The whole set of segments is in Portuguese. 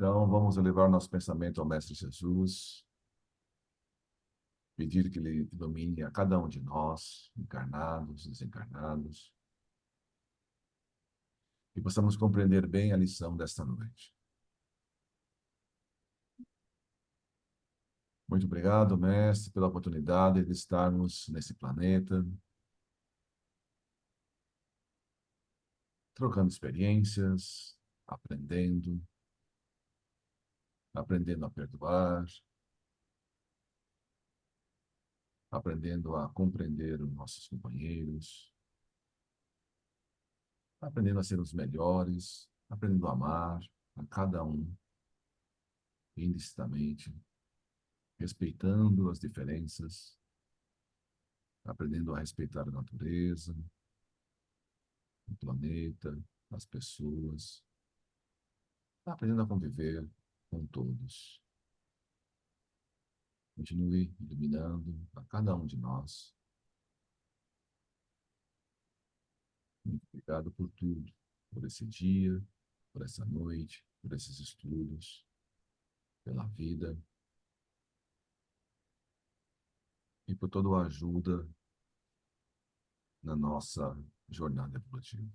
Então, vamos elevar nosso pensamento ao Mestre Jesus, pedir que Ele ilumine a cada um de nós, encarnados, desencarnados, e possamos compreender bem a lição desta noite. Muito obrigado, Mestre, pela oportunidade de estarmos nesse planeta, trocando experiências, aprendendo, aprendendo a perdoar, aprendendo a compreender os nossos companheiros, aprendendo a ser os melhores, aprendendo a amar a cada um, indistintamente, respeitando as diferenças, aprendendo a respeitar a natureza, o planeta, as pessoas, aprendendo a conviver com todos. Continue iluminando a cada um de nós. Muito obrigado por tudo, por esse dia, por essa noite, por esses estudos, pela vida e por toda a ajuda na nossa jornada evolutiva.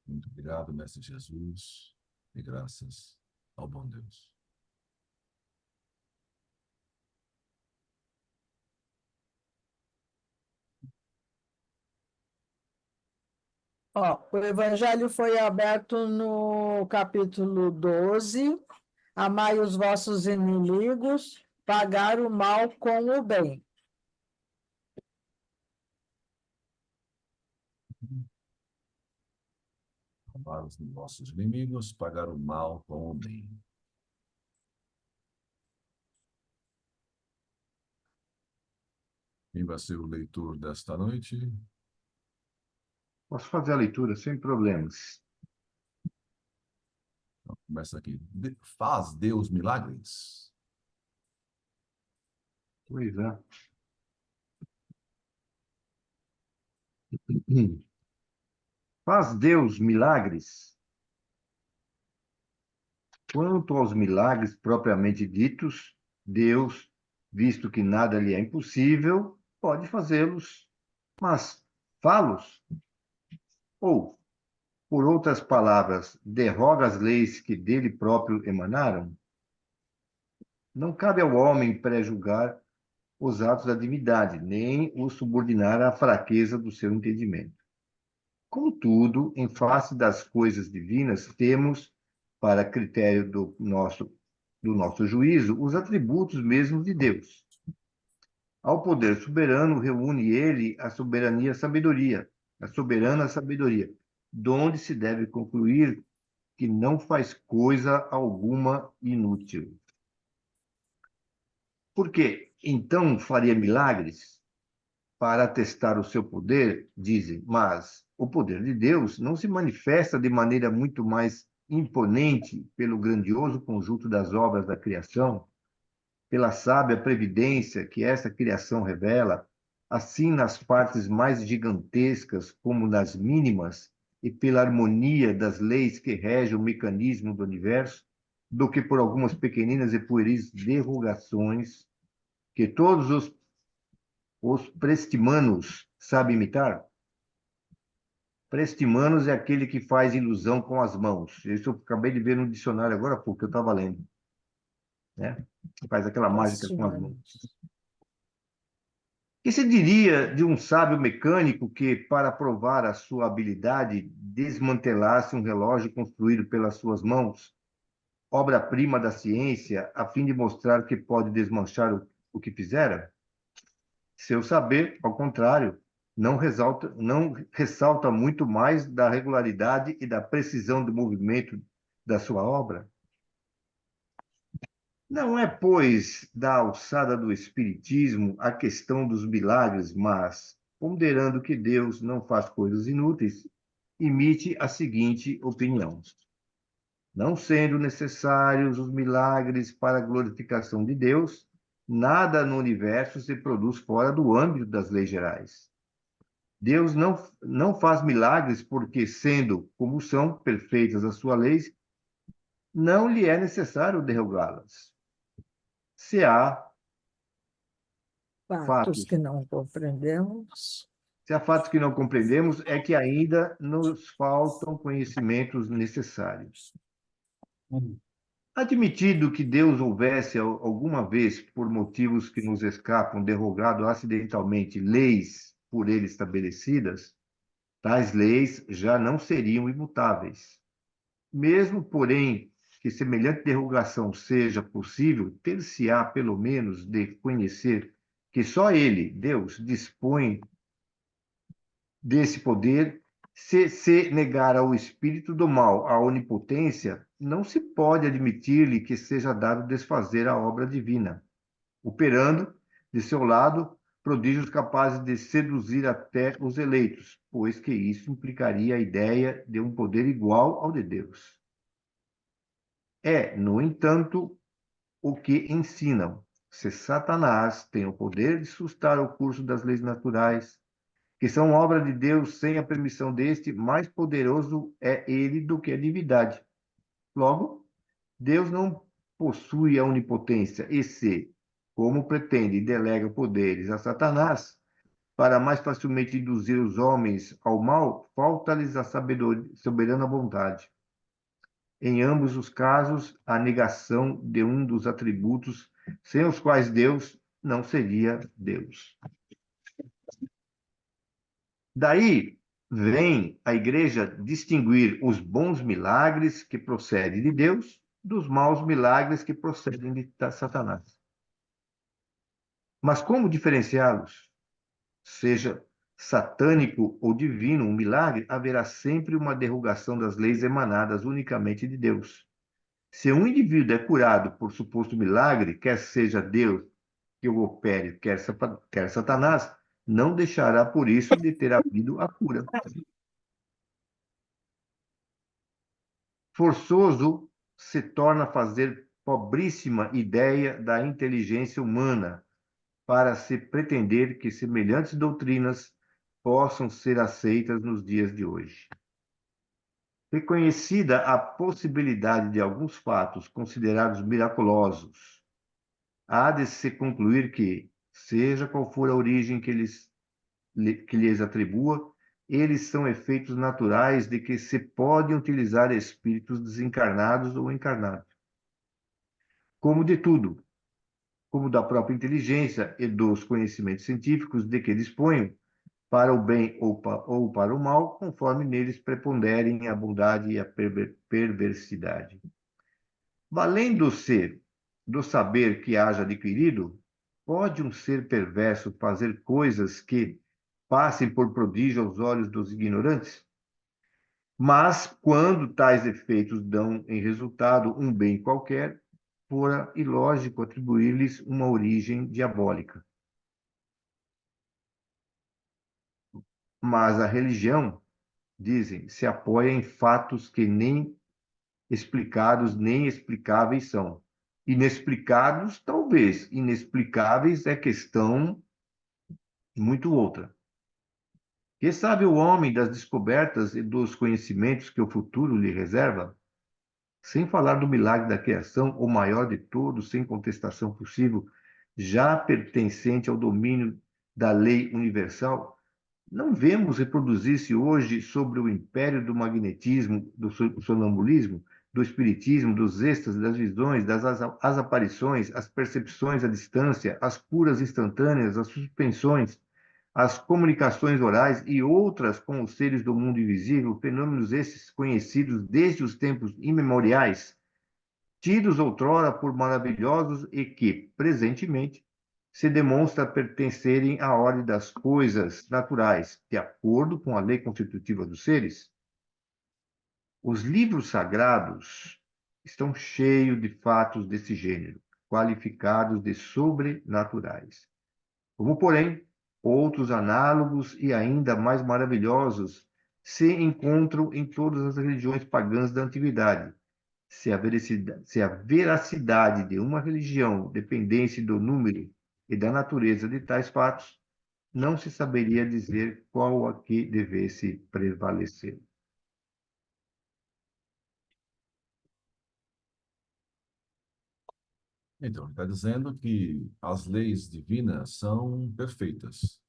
Muito obrigado, Mestre Jesus, e graças ao bom Deus. Ó, o Evangelho foi aberto no capítulo 12. Amai os vossos inimigos, pagar o mal com o bem. Amar os nossos inimigos, pagar o mal com o bem. Quem vai ser o leitor desta noite? Posso fazer a leitura sem problemas. Então, começa aqui. Faz Deus milagres? Pois é. Faz Deus milagres? Quanto aos milagres propriamente ditos, Deus, visto que nada lhe é impossível, pode fazê-los. Mas fá-los? Ou, por outras palavras, derroga as leis que dele próprio emanaram? Não cabe ao homem pré-julgar os atos da divindade, nem os subordinar à fraqueza do seu entendimento. Contudo, em face das coisas divinas, temos, para critério do nosso juízo, os atributos mesmos de Deus. Ao poder soberano, reúne ele a soberana sabedoria, donde se deve concluir que não faz coisa alguma inútil. Por quê? Então faria milagres? Para atestar o seu poder, dizem, mas o poder de Deus não se manifesta de maneira muito mais imponente pelo grandioso conjunto das obras da criação, pela sábia previdência que essa criação revela, assim nas partes mais gigantescas como nas mínimas, e pela harmonia das leis que regem o mecanismo do universo, do que por algumas pequeninas e pueris derrogações que todos os prestimanos sabem imitar? Prestimanos é aquele que faz ilusão com as mãos. Isso eu acabei de ver no dicionário agora há pouco, eu estava lendo. Né? Faz aquela mágica com as mãos. O que se diria de um sábio mecânico que, para provar a sua habilidade, desmantelasse um relógio construído pelas suas mãos, obra-prima da ciência, a fim de mostrar que pode desmanchar o que fizera? Seu saber, ao contrário, não ressalta muito mais da regularidade e da precisão do movimento da sua obra? Não é, pois, da alçada do Espiritismo a questão dos milagres, mas, ponderando que Deus não faz coisas inúteis, imite a seguinte opinião: não sendo necessários os milagres para a glorificação de Deus, nada no universo se produz fora do âmbito das leis gerais. Deus não faz milagres porque, sendo como são perfeitas as suas leis, não lhe é necessário derrogá-las. Se há Fatos que fatos, não compreendemos. se há fatos que não compreendemos, é que ainda nos faltam conhecimentos necessários. Admitido que Deus houvesse alguma vez, por motivos que nos escapam, derrogado acidentalmente leis por ele estabelecidas, tais leis já não seriam imutáveis. Mesmo, porém, que semelhante derrogação seja possível, ter-se-á, pelo menos, de conhecer que só ele, Deus, dispõe desse poder. Se negar ao espírito do mal a onipotência, não se pode admitir-lhe que seja dado desfazer a obra divina, operando, de seu lado, prodígios capazes de seduzir até os eleitos, pois que isso implicaria a ideia de um poder igual ao de Deus. É, no entanto, o que ensinam. Se Satanás tem o poder de sustar o curso das leis naturais, que são obra de Deus sem a permissão deste, mais poderoso é ele do que a divindade. Logo, Deus não possui a onipotência, e se, como pretende, delega poderes a Satanás, para mais facilmente induzir os homens ao mal, falta-lhes a soberana vontade. Em ambos os casos, a negação de um dos atributos sem os quais Deus não seria Deus. Daí vem a igreja distinguir os bons milagres que procedem de Deus dos maus milagres que procedem de Satanás. Mas como diferenciá-los? Seja satânico ou divino um milagre, haverá sempre uma derrogação das leis emanadas unicamente de Deus. Se um indivíduo é curado por suposto milagre, quer seja Deus que o opere, quer Satanás, não deixará por isso de ter havido a cura. Forçoso se torna fazer pobríssima ideia da inteligência humana para se pretender que semelhantes doutrinas possam ser aceitas nos dias de hoje. Reconhecida a possibilidade de alguns fatos considerados miraculosos, há de se concluir que, seja qual for a origem que lhes atribua, eles são efeitos naturais de que se podem utilizar espíritos desencarnados ou encarnados. Como de tudo, como da própria inteligência e dos conhecimentos científicos de que disponham, para o bem ou para o mal, conforme neles preponderem a bondade e a perversidade. Valendo-se do saber que haja adquirido, pode um ser perverso fazer coisas que passem por prodígio aos olhos dos ignorantes? Mas, quando tais efeitos dão em resultado um bem qualquer, fora ilógico atribuir-lhes uma origem diabólica. Mas a religião, dizem, se apoia em fatos que nem explicados nem explicáveis são. Inexplicados, talvez. Inexplicáveis é questão muito outra. Que sabe o homem das descobertas e dos conhecimentos que o futuro lhe reserva? Sem falar do milagre da criação, o maior de todos, sem contestação possível, já pertencente ao domínio da lei universal, não vemos reproduzir-se hoje sobre o império do magnetismo, do sonambulismo, do espiritismo, dos êxtases, das visões, as aparições, as percepções à distância, as curas instantâneas, as suspensões, as comunicações orais e outras com os seres do mundo invisível, fenômenos esses conhecidos desde os tempos imemoriais, tidos outrora por maravilhosos e que, presentemente, se demonstra pertencerem à ordem das coisas naturais, de acordo com a lei constitutiva dos seres? Os livros sagrados estão cheios de fatos desse gênero, qualificados de sobrenaturais. Como, porém, outros análogos e ainda mais maravilhosos se encontram em todas as religiões pagãs da antiguidade. Se a veracidade de uma religião dependesse do número e da natureza de tais fatos, não se saberia dizer qual a que devesse prevalecer. Então, ele está dizendo que as leis divinas são perfeitas.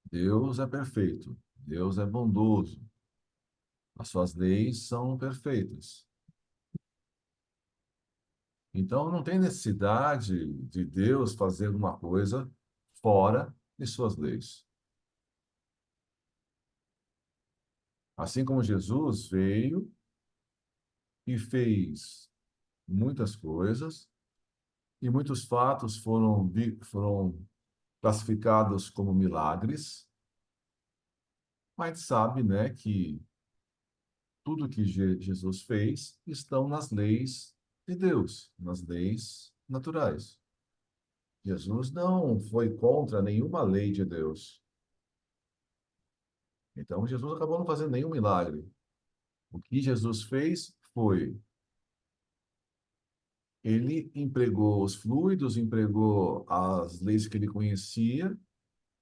Deus é perfeito, Deus é bondoso, as suas leis são perfeitas. Então, não tem necessidade de Deus fazer alguma coisa fora de suas leis. Assim como Jesus veio e fez muitas coisas, e muitos fatos foram classificados como milagres, mas sabe, né, que tudo que Jesus fez estão nas leis de Deus, nas leis naturais. Jesus não foi contra nenhuma lei de Deus. Então, Jesus acabou não fazendo nenhum milagre. O que Jesus fez foi, ele empregou os fluidos, empregou as leis que ele conhecia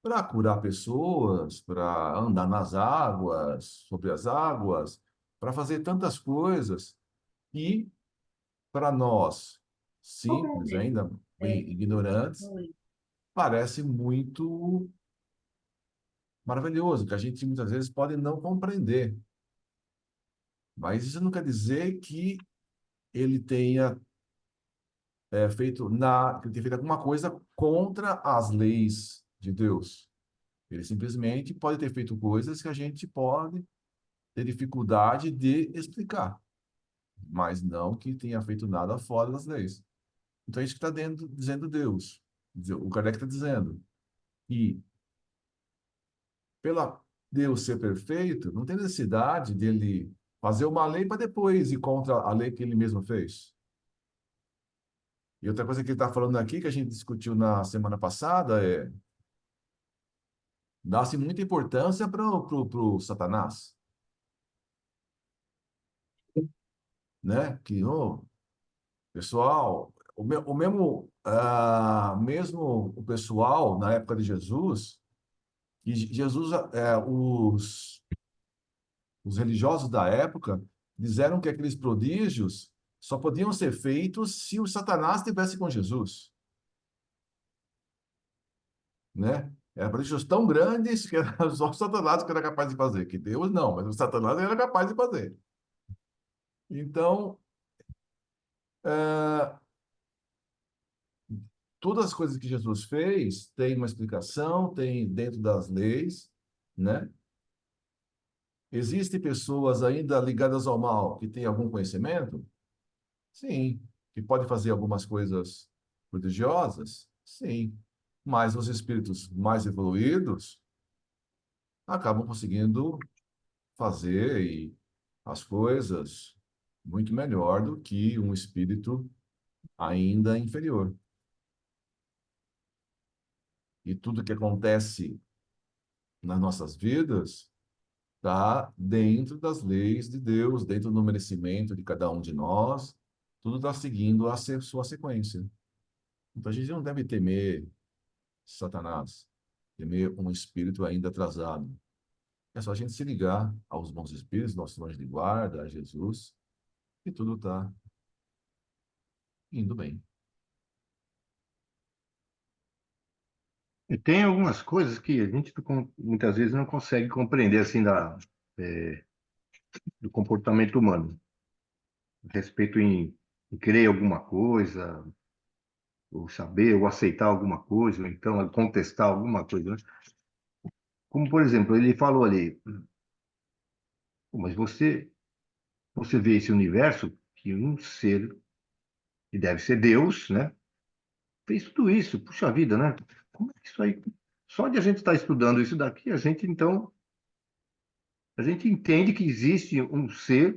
para curar pessoas, para andar nas águas, sobre as águas, para fazer tantas coisas. E para nós, simples, ainda bem ignorantes, parece muito maravilhoso, que a gente muitas vezes pode não compreender. Mas isso não quer dizer que ele tenha que ele tenha feito alguma coisa contra as leis de Deus. Ele simplesmente pode ter feito coisas que a gente pode ter dificuldade de explicar, mas não que tenha feito nada fora das leis. Então, é isso que está dizendo Deus. O Kardec está dizendo que, pela Deus ser perfeito, não tem necessidade dele fazer uma lei para depois ir contra a lei que ele mesmo fez. E outra coisa que ele está falando aqui, que a gente discutiu na semana passada, é dá-se muita importância para o Satanás, né? Que o pessoal, mesmo o pessoal na época de Jesus, que Jesus, os religiosos da época disseram que aqueles prodígios só podiam ser feitos se o Satanás estivesse com Jesus, né? Eram prodígios tão grandes que era só o Satanás que era capaz de fazer, que Deus não, mas o Satanás era capaz de fazer. Então, é, todas as coisas que Jesus fez têm uma explicação, tem dentro das leis, né? Existem pessoas ainda ligadas ao mal que têm algum conhecimento? Sim. Que pode fazer algumas coisas prodigiosas? Sim. Mas os espíritos mais evoluídos acabam conseguindo fazer as coisas muito melhor do que um espírito ainda inferior. E tudo que acontece nas nossas vidas está dentro das leis de Deus, dentro do merecimento de cada um de nós. Tudo está seguindo sua sequência. Então a gente não deve temer Satanás, temer um espírito ainda atrasado. É só a gente se ligar aos bons espíritos, nossos anjos de guarda, a Jesus, e tudo está indo bem. E tem algumas coisas que a gente muitas vezes não consegue compreender assim é, do comportamento humano, a respeito em crer alguma coisa, ou saber, ou aceitar alguma coisa, ou então contestar alguma coisa, né? Como, por exemplo, ele falou ali, "Pô, mas você vê esse universo que um ser, que deve ser Deus, né? Fez tudo isso, puxa vida, né? Como é que isso aí? Só de a gente estar estudando isso daqui, a gente entende que existe um ser,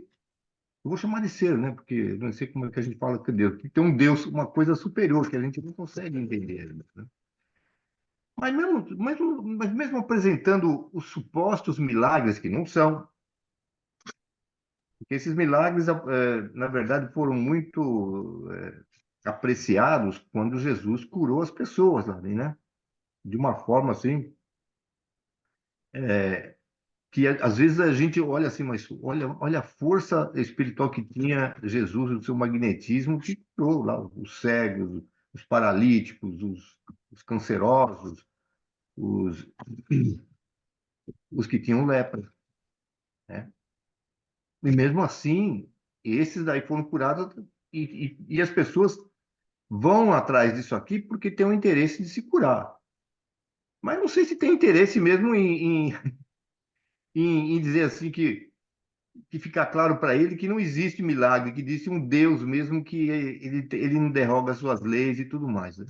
eu vou chamar de ser, né? Porque não sei como é que a gente fala que Deus, que tem um Deus, uma coisa superior que a gente não consegue entender, né? Mas mesmo apresentando os supostos milagres que não são, porque esses milagres, na verdade, foram muito apreciados quando Jesus curou as pessoas lá, né? De uma forma assim que às vezes a gente olha assim, mas olha a força espiritual que tinha Jesus, o seu magnetismo que curou lá os cegos, os paralíticos, os cancerosos, os, os que tinham lepra, né? E mesmo assim, esses daí foram curados e as pessoas vão atrás disso aqui porque tem um interesse de se curar. Mas não sei se tem interesse mesmo em dizer assim que fica claro para ele que não existe milagre, que existe um Deus mesmo que ele não derroga as suas leis e tudo mais, né?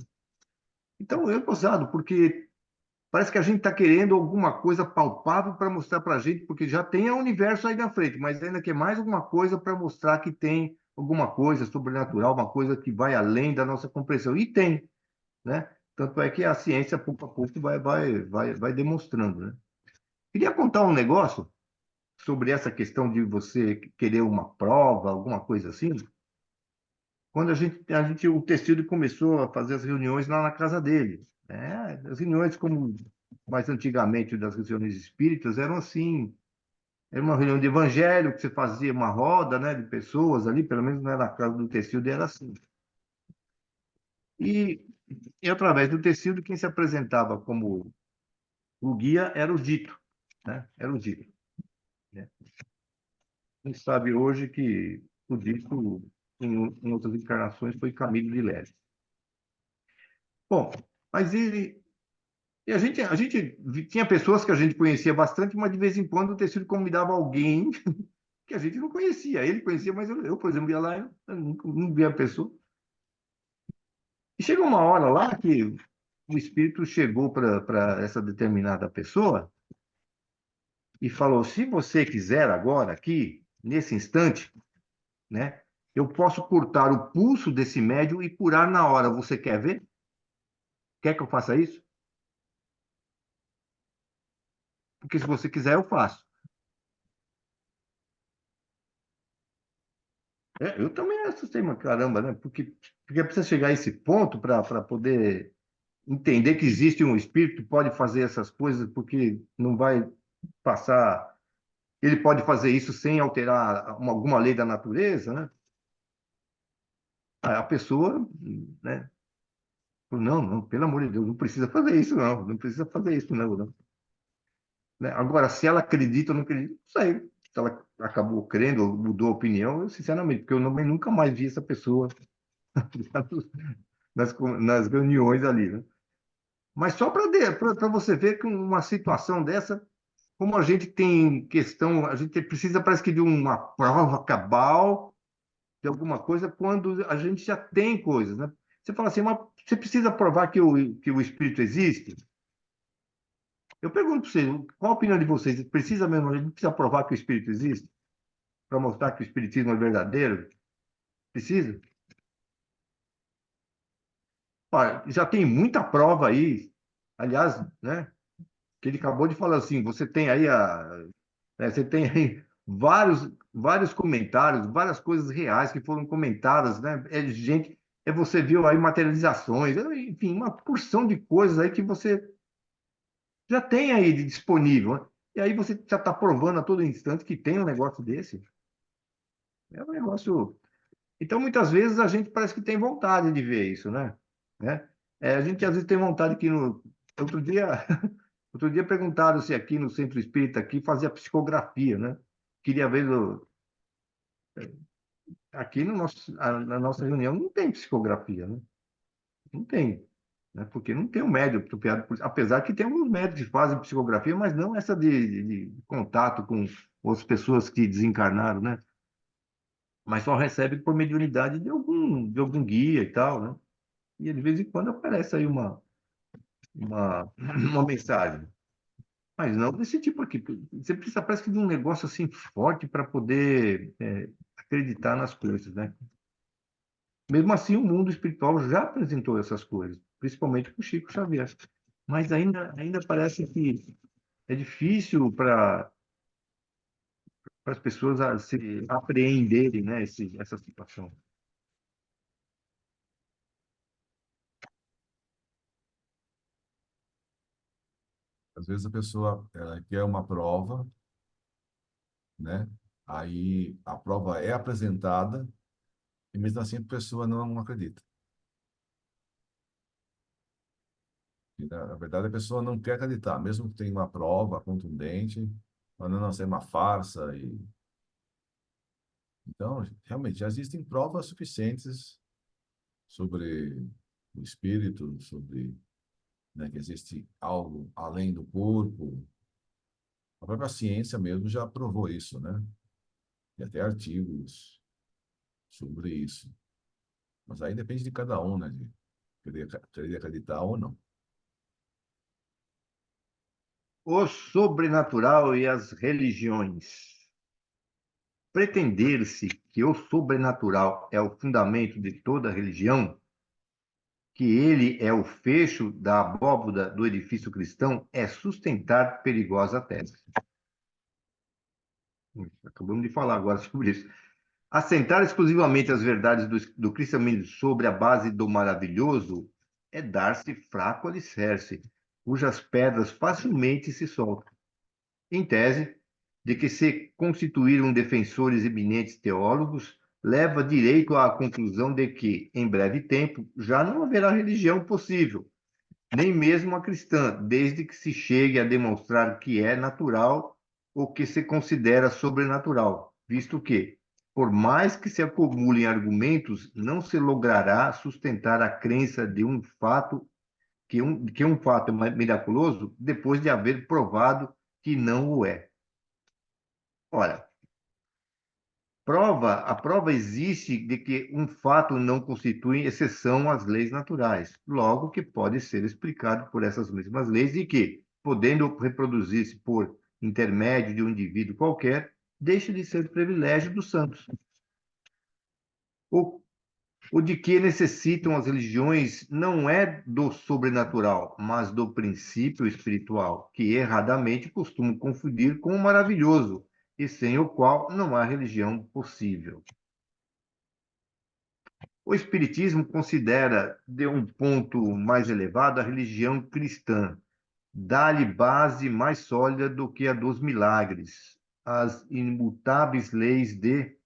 Então, eu gozado, porque parece que a gente está querendo alguma coisa palpável para mostrar para a gente, porque já tem o universo aí na frente, mas ainda quer mais alguma coisa para mostrar que tem alguma coisa sobrenatural, uma coisa que vai além da nossa compreensão. E tem, né? Tanto é que a ciência, pouco a pouco, vai demonstrando, né? Queria contar um negócio sobre essa questão de você querer uma prova, alguma coisa assim. Quando o Tecido começou a fazer as reuniões lá na casa dele, né? As reuniões, como mais antigamente das reuniões espíritas, eram assim, era uma reunião de evangelho, que você fazia uma roda, né, de pessoas ali, pelo menos né, na casa do Tecido era assim. E, e através do Tecido, quem se apresentava como o guia era o Dito, né? Era o Dito, né? A gente sabe hoje que o Dito, em outras encarnações, foi Camilo de Leste. Bom, mas e a gente tinha pessoas que a gente conhecia bastante, mas de vez em quando o Tecido convidava alguém que a gente não conhecia. Ele conhecia, mas eu, por exemplo, ia lá, eu não via a pessoa. E chegou uma hora lá que o espírito chegou para essa determinada pessoa e falou: se você quiser agora, aqui, nesse instante, né, eu posso cortar o pulso desse médium e curar na hora. Você quer ver? Quer que eu faça isso? Porque se você quiser, eu faço. É, eu também assustei, mas caramba, né? Porque precisa chegar a esse ponto para poder entender que existe um espírito que pode fazer essas coisas, porque não vai passar. Ele pode fazer isso sem alterar alguma lei da natureza, né? A pessoa, né? Não, não, pelo amor de Deus, não precisa fazer isso, não. Não precisa fazer isso, não, não. Né? Agora, se ela acredita ou não acredita, não sei. Se ela acabou crendo ou mudou a opinião, eu, sinceramente, porque eu nunca mais vi essa pessoa nas reuniões ali, né? Mas só para você ver que uma situação dessa, como a gente tem questão, a gente precisa, parece que de uma prova cabal de alguma coisa, quando a gente já tem coisas, né? Você fala assim, mas você precisa provar que o espírito existe? Eu pergunto para vocês, qual a opinião de vocês? Precisa mesmo, a gente precisa provar que o espírito existe? Para mostrar que o espiritismo é verdadeiro? Precisa? Olha, já tem muita prova aí, aliás, né? Que ele acabou de falar assim, você tem aí você tem aí vários comentários, várias coisas reais que foram comentadas, né? Você viu aí materializações, enfim, uma porção de coisas aí que você já tem aí disponível, né? E aí você já está provando a todo instante que tem um negócio desse. É um negócio. Então, muitas vezes a gente parece que tem vontade de ver isso, né? A gente às vezes tem vontade que no outro dia outro dia perguntaram se aqui no Centro Espírita aqui fazia psicografia, né? Queria ver aqui no na nossa reunião não tem psicografia, né? Não tem, né? Porque não tem um médium apropriado, apesar que tem alguns médicos que fazem psicografia, mas não essa de contato com outras pessoas que desencarnaram, né? Mas só recebe por mediunidade de algum guia e tal, né? E de vez em quando aparece aí uma mensagem. Mas não desse tipo aqui. Você precisa, parece que de um negócio assim forte para poder acreditar nas coisas, né? Mesmo assim, o mundo espiritual já apresentou essas coisas, principalmente com Chico Xavier. Mas ainda parece que é difícil para as pessoas se apreenderem, né, essa situação. Às vezes a pessoa ela quer uma prova, né? Aí a prova é apresentada e mesmo assim a pessoa não acredita. E, na verdade, a pessoa não quer acreditar, mesmo que tenha uma prova contundente, mas não ser uma farsa. Então, realmente, já existem provas suficientes sobre o espírito, sobre, né, que existe algo além do corpo. A própria ciência mesmo já provou isso, né? E até artigos sobre isso. Mas aí depende de cada um, né? De querer acreditar ou não. O sobrenatural e as religiões. Pretender-se que o sobrenatural é o fundamento de toda religião, que ele é o fecho da abóboda do edifício cristão, é sustentar perigosa tese. Acabamos de falar agora sobre isso. Assentar exclusivamente as verdades do cristianismo sobre a base do maravilhoso é dar-se fraco alicerce, cujas pedras facilmente se soltam. Em tese, de que se constituíram defensores eminentes teólogos, leva direito à conclusão de que, em breve tempo, já não haverá religião possível, nem mesmo a cristã, desde que se chegue a demonstrar que é natural o que se considera sobrenatural, visto que, por mais que se acumulem argumentos, não se logrará sustentar a crença de um fato que um fato é miraculoso depois de haver provado que não o é. Ora, a prova existe de que um fato não constitui exceção às leis naturais, logo que pode ser explicado por essas mesmas leis e que, podendo reproduzir-se por intermédio de um indivíduo qualquer, deixa de ser privilégio dos santos. O, o de que necessitam as religiões não é do sobrenatural, mas do princípio espiritual, que erradamente costumam confundir com o maravilhoso, e sem o qual não há religião possível. O Espiritismo considera, de um ponto mais elevado, a religião cristã. Dá-lhe base mais sólida do que a dos milagres, as imutáveis leis de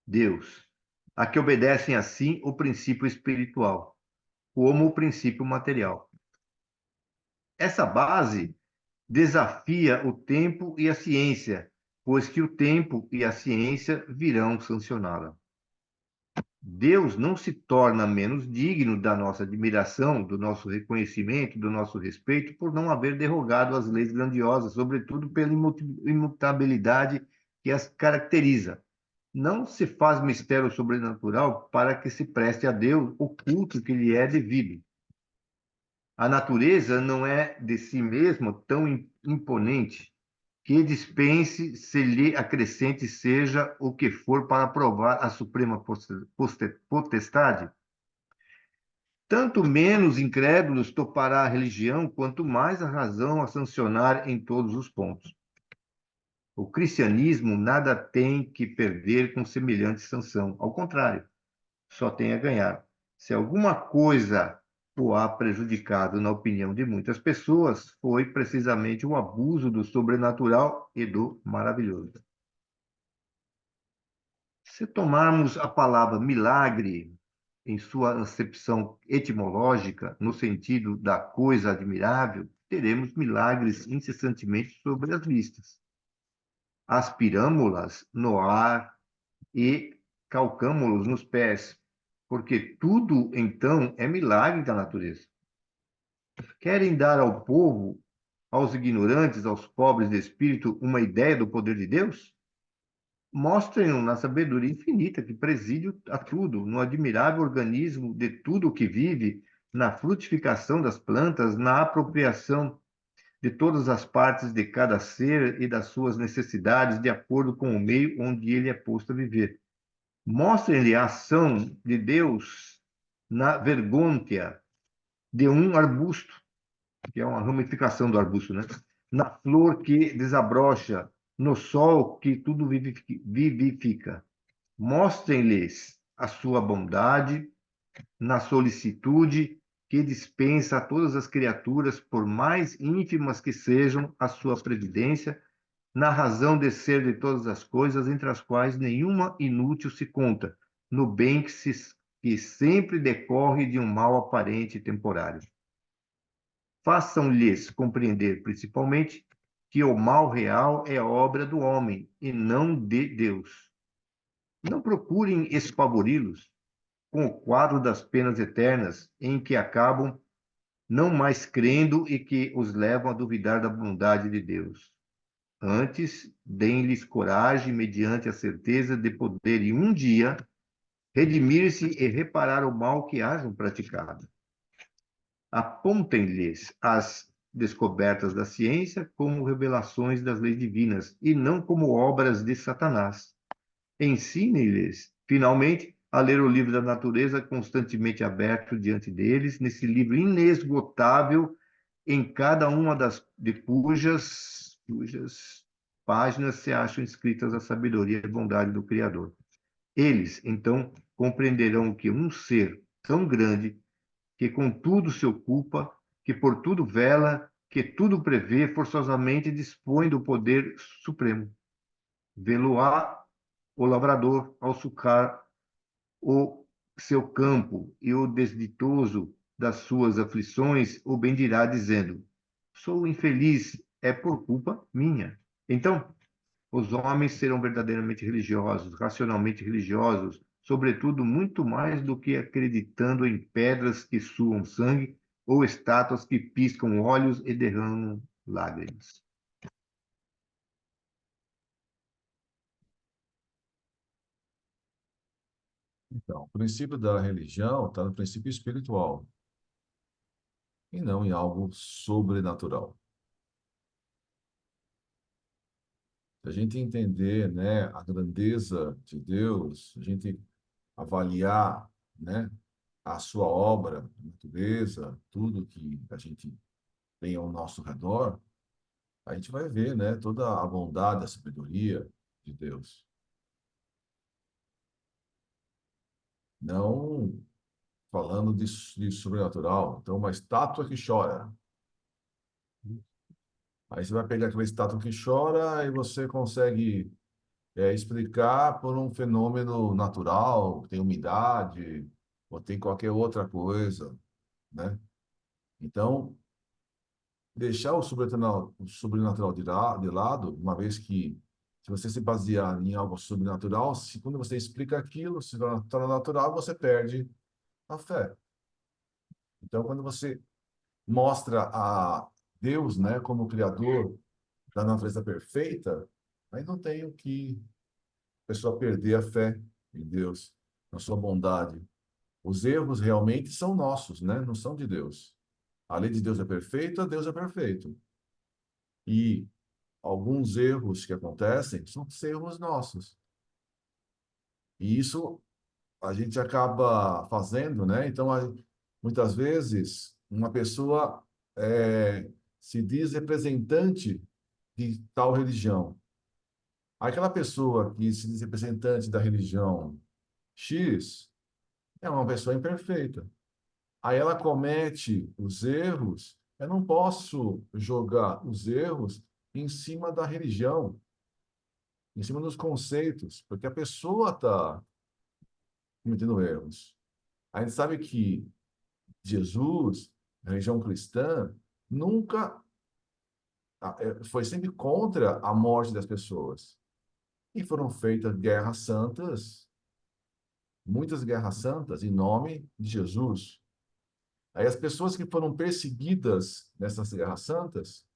Deus, a que obedecem, assim, o princípio espiritual, como o princípio material. Essa base desafia o tempo e a ciência, pois que o tempo e a ciência virão sancioná-la. Deus não se torna menos digno da nossa admiração, do nosso reconhecimento, do nosso respeito, por não haver derrogado as leis grandiosas, sobretudo pela imutabilidade que as caracteriza. Não se faz mistério sobrenatural para que se preste a Deus o culto que lhe é devido. A natureza não é de si mesma tão imponente que dispense se lhe acrescente seja o que for para provar a suprema potestade. Tanto menos incrédulos topará a religião, quanto mais a razão a sancionar em todos os pontos. O cristianismo nada tem que perder com semelhante sanção. Ao contrário, só tem a ganhar. Se alguma coisa o há prejudicado, na opinião de muitas pessoas, foi precisamente o abuso do sobrenatural e do maravilhoso. Se tomarmos a palavra milagre em sua acepção etimológica, no sentido da coisa admirável, teremos milagres incessantemente sobre as vistas. Aspiramo-las no ar e calcamo-los nos pés, porque tudo, então, é milagre da natureza. Querem dar ao povo, aos ignorantes, aos pobres de espírito, uma ideia do poder de Deus? Mostrem-no na sabedoria infinita que preside a tudo, no admirável organismo de tudo o que vive, na frutificação das plantas, na apropriação de todas as partes de cada ser e das suas necessidades de acordo com o meio onde ele é posto a viver. Mostrem-lhe a ação de Deus na vergôntea de um arbusto, que é uma ramificação do arbusto, né? Na flor que desabrocha, no sol que tudo vivifica. Mostrem-lhes a sua bondade na solicitude que dispensa a todas as criaturas, por mais ínfimas que sejam a sua previdência, na razão de ser de todas as coisas, entre as quais nenhuma inútil se conta, no bem que sempre decorre de um mal aparente e temporário. Façam-lhes compreender, principalmente, que o mal real é obra do homem e não de Deus. Não procurem espavori-los com o quadro das penas eternas, em que acabam não mais crendo e que os levam a duvidar da bondade de Deus. Antes, deem-lhes coragem mediante a certeza de poderem um dia redimir-se e reparar o mal que hajam praticado. Apontem-lhes as descobertas da ciência como revelações das leis divinas e não como obras de Satanás. Ensinem-lhes, finalmente, a ler o livro da natureza constantemente aberto diante deles, nesse livro inesgotável, em cada uma de cujas páginas se acham escritas a sabedoria e a bondade do Criador. Eles, então, compreenderão que um ser tão grande, que com tudo se ocupa, que por tudo vela, que tudo prevê, forçosamente dispõe do poder supremo. Vê-lo-á o lavrador ao sucar o seu campo, e o desditoso das suas aflições o bendirá, dizendo: Sou infeliz, é por culpa minha. Então, os homens serão verdadeiramente religiosos, racionalmente religiosos, sobretudo muito mais do que acreditando em pedras que suam sangue ou estátuas que piscam olhos e derramam lágrimas. Então, o princípio da religião está no princípio espiritual e não em algo sobrenatural. Se a gente entender, né, a grandeza de Deus, a gente avaliar, né, a sua obra, a natureza, tudo que a gente tem ao nosso redor, a gente vai ver, né, toda a bondade, a sabedoria de Deus. Não falando de sobrenatural. Então, uma estátua que chora. Aí você vai pegar aquela estátua que chora e você consegue explicar por um fenômeno natural, tem umidade, ou tem qualquer outra coisa, né? Então, deixar o sobrenatural de lado, uma vez que, se você se basear em algo sobrenatural, quando você explica aquilo, se torna natural, você perde a fé. Então, quando você mostra a Deus, né, como criador da natureza perfeita, aí não tem o que a pessoa perder a fé em Deus, na sua bondade. Os erros realmente são nossos, né? Não são de Deus. A lei de Deus é perfeita, Deus é perfeito. E alguns erros que acontecem são erros nossos. E isso a gente acaba fazendo, né? Então, muitas vezes, uma pessoa se diz representante de tal religião. Aquela pessoa que se diz representante da religião X é uma pessoa imperfeita. Aí ela comete os erros. Eu não posso jogar os erros em cima da religião, em cima dos conceitos, porque a pessoa está cometendo erros. A gente sabe que Jesus, a religião cristã, nunca foi sempre contra a morte das pessoas. E foram feitas guerras santas, muitas guerras santas, em nome de Jesus. Aí as pessoas que foram perseguidas nessas guerras santas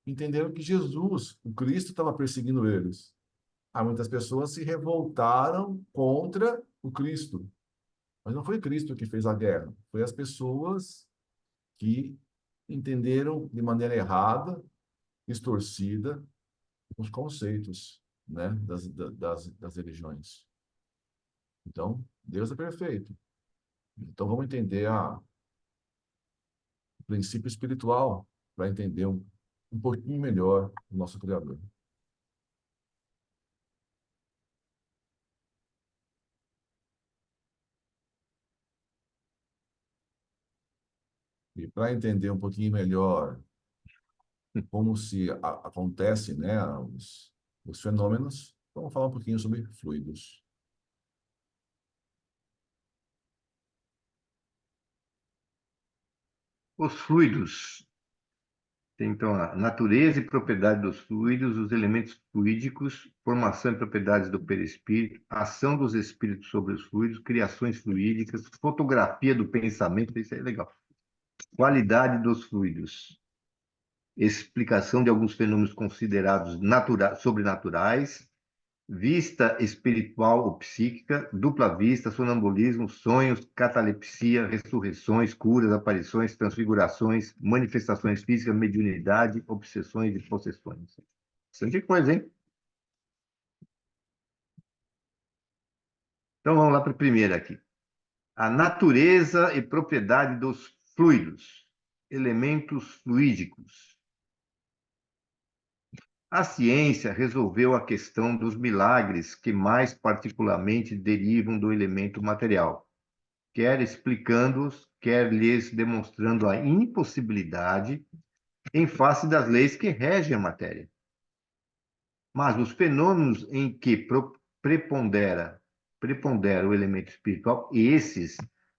entenderam que Jesus, o Cristo, estava perseguindo eles. Aí muitas pessoas se revoltaram contra o Cristo. Mas não foi Cristo que fez a guerra, foi as pessoas que entenderam de maneira errada, distorcida, os conceitos, né, das religiões. Então, Deus é perfeito. Então, vamos entender o princípio espiritual para entender um pouquinho melhor o nosso Criador. E para entender um pouquinho melhor como se acontece, né, os fenômenos. Vamos falar um pouquinho sobre fluidos. Os fluidos. Tem, então, a natureza e propriedade dos fluidos, os elementos fluídicos, formação e propriedades do perispírito, ação dos espíritos sobre os fluidos, criações fluídicas, fotografia do pensamento, isso aí é legal. Qualidade dos fluidos, explicação de alguns fenômenos considerados sobrenaturais, vista espiritual ou psíquica, dupla vista, sonambulismo, sonhos, catalepsia, ressurreições, curas, aparições, transfigurações, manifestações físicas, mediunidade, obsessões e possessões. Bastante coisa, hein? Então vamos lá para a primeira aqui. A natureza e propriedade dos fluidos, elementos fluídicos. A ciência resolveu a questão dos milagres que mais particularmente derivam do elemento material, quer explicando-os, quer lhes demonstrando a impossibilidade em face das leis que regem a matéria. Mas os fenômenos em que prepondera o elemento espiritual, esses,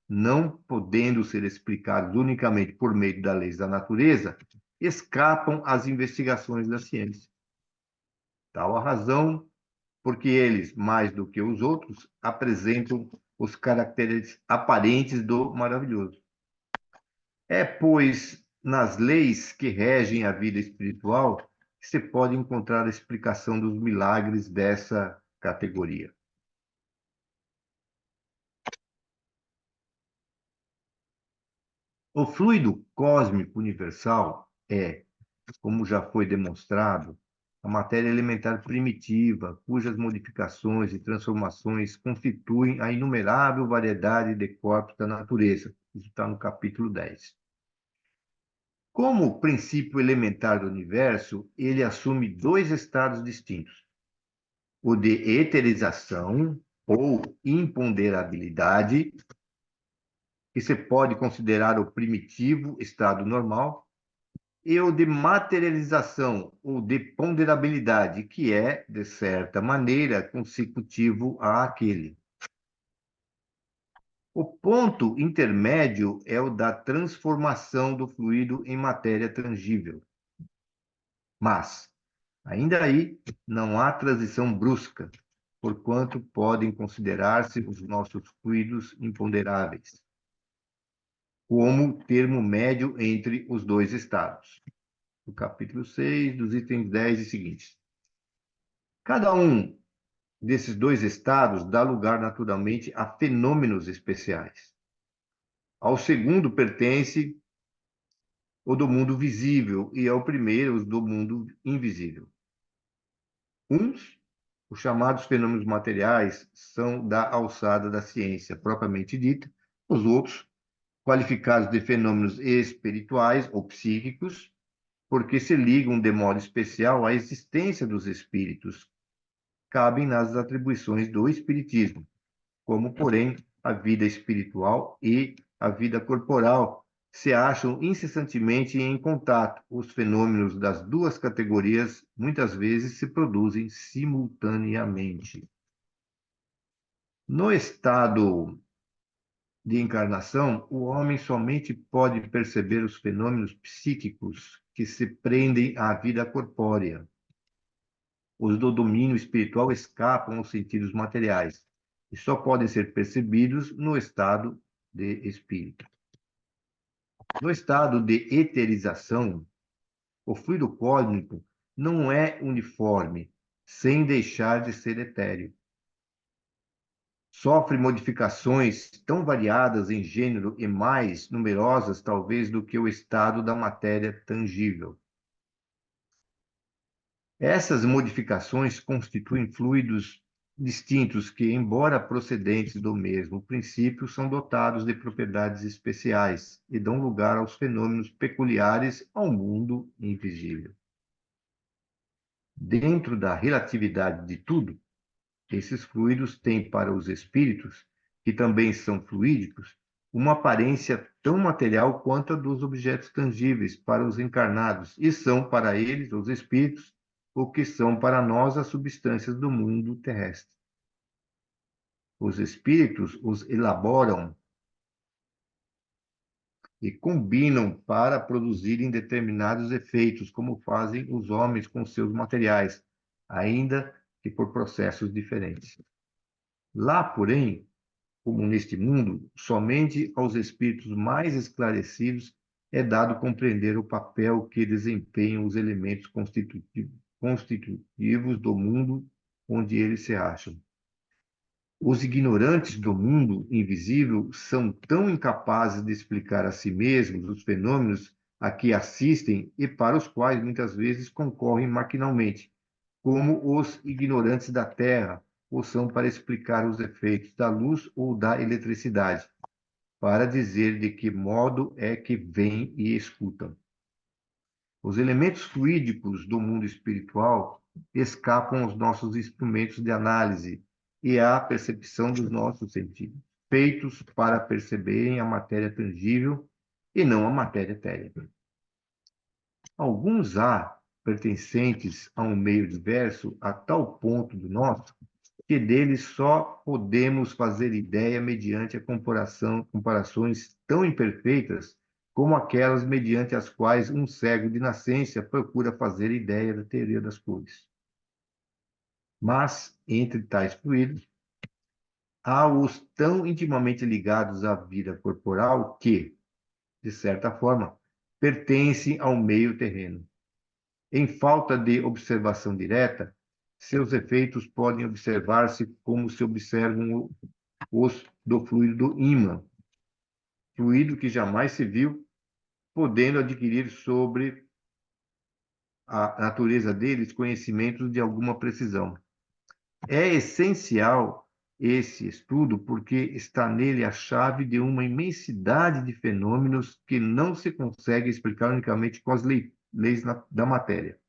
não podendo ser explicados unicamente por meio das leis da natureza, escapam às investigações da ciência. Tal a razão porque eles, mais do que os outros, apresentam os caracteres aparentes do maravilhoso. É, pois, nas leis que regem a vida espiritual que se pode encontrar a explicação dos milagres dessa categoria. O fluido cósmico universal é, como já foi demonstrado, a matéria elementar primitiva, cujas modificações e transformações constituem a inumerável variedade de corpos da natureza. Isso está no capítulo 10. Como princípio elementar do universo, ele assume dois estados distintos: o de eterização ou imponderabilidade, que se pode considerar o primitivo estado normal, e o de materialização ou de ponderabilidade, que é, de certa maneira, consecutivo àquele. O ponto intermédio é o da transformação do fluido em matéria tangível. Mas, ainda aí, não há transição brusca, porquanto podem considerar-se os nossos fluidos imponderáveis, como termo médio entre os dois estados. No capítulo 6, dos itens 10 e seguintes. Cada um desses dois estados dá lugar naturalmente a fenômenos especiais. Ao segundo pertence o do mundo visível e ao primeiro os do mundo invisível. Uns, os chamados fenômenos materiais, são da alçada da ciência propriamente dita, os outros, qualificados de fenômenos espirituais ou psíquicos, porque se ligam de modo especial à existência dos espíritos, cabem nas atribuições do espiritismo, como, porém, a vida espiritual e a vida corporal se acham incessantemente em contato. Os fenômenos das duas categorias muitas vezes se produzem simultaneamente. No estado de encarnação, o homem somente pode perceber os fenômenos psíquicos que se prendem à vida corpórea. Os do domínio espiritual escapam aos sentidos materiais e só podem ser percebidos no estado de espírito. No estado de eterização, o fluido cósmico não é uniforme, sem deixar de ser etéreo. Sofre modificações tão variadas em gênero e mais numerosas, talvez, do que o estado da matéria tangível. Essas modificações constituem fluidos distintos que, embora procedentes do mesmo princípio, são dotados de propriedades especiais e dão lugar aos fenômenos peculiares ao mundo invisível. Dentro da relatividade de tudo, esses fluidos têm para os espíritos, que também são fluídicos, uma aparência tão material quanto a dos objetos tangíveis para os encarnados, e são para eles, os espíritos, o que são para nós as substâncias do mundo terrestre. Os espíritos os elaboram e combinam para produzirem determinados efeitos, como fazem os homens com seus materiais, ainda que por processos diferentes. Lá, porém, como neste mundo, somente aos espíritos mais esclarecidos é dado compreender o papel que desempenham os elementos constitutivos do mundo onde eles se acham. Os ignorantes do mundo invisível são tão incapazes de explicar a si mesmos os fenômenos a que assistem e para os quais muitas vezes concorrem maquinalmente, como os ignorantes da Terra ou são para explicar os efeitos da luz ou da eletricidade, para dizer de que modo é que veem e escutam. Os elementos fluídicos do mundo espiritual escapam aos nossos instrumentos de análise e à percepção dos nossos sentidos, feitos para perceberem a matéria tangível e não a matéria etérea. Alguns há pertencentes a um meio diverso a tal ponto do nosso que deles só podemos fazer ideia mediante a comparações tão imperfeitas como aquelas mediante as quais um cego de nascença procura fazer ideia da teoria das cores. Mas, entre tais fluidos, há os tão intimamente ligados à vida corporal que, de certa forma, pertencem ao meio terreno. Em falta de observação direta, seus efeitos podem observar-se como se observam os do fluido do ímã, fluido que jamais se viu, podendo adquirir sobre a natureza deles conhecimentos de alguma precisão. É essencial esse estudo porque está nele a chave de uma imensidade de fenômenos que não se consegue explicar unicamente com as leis da matéria.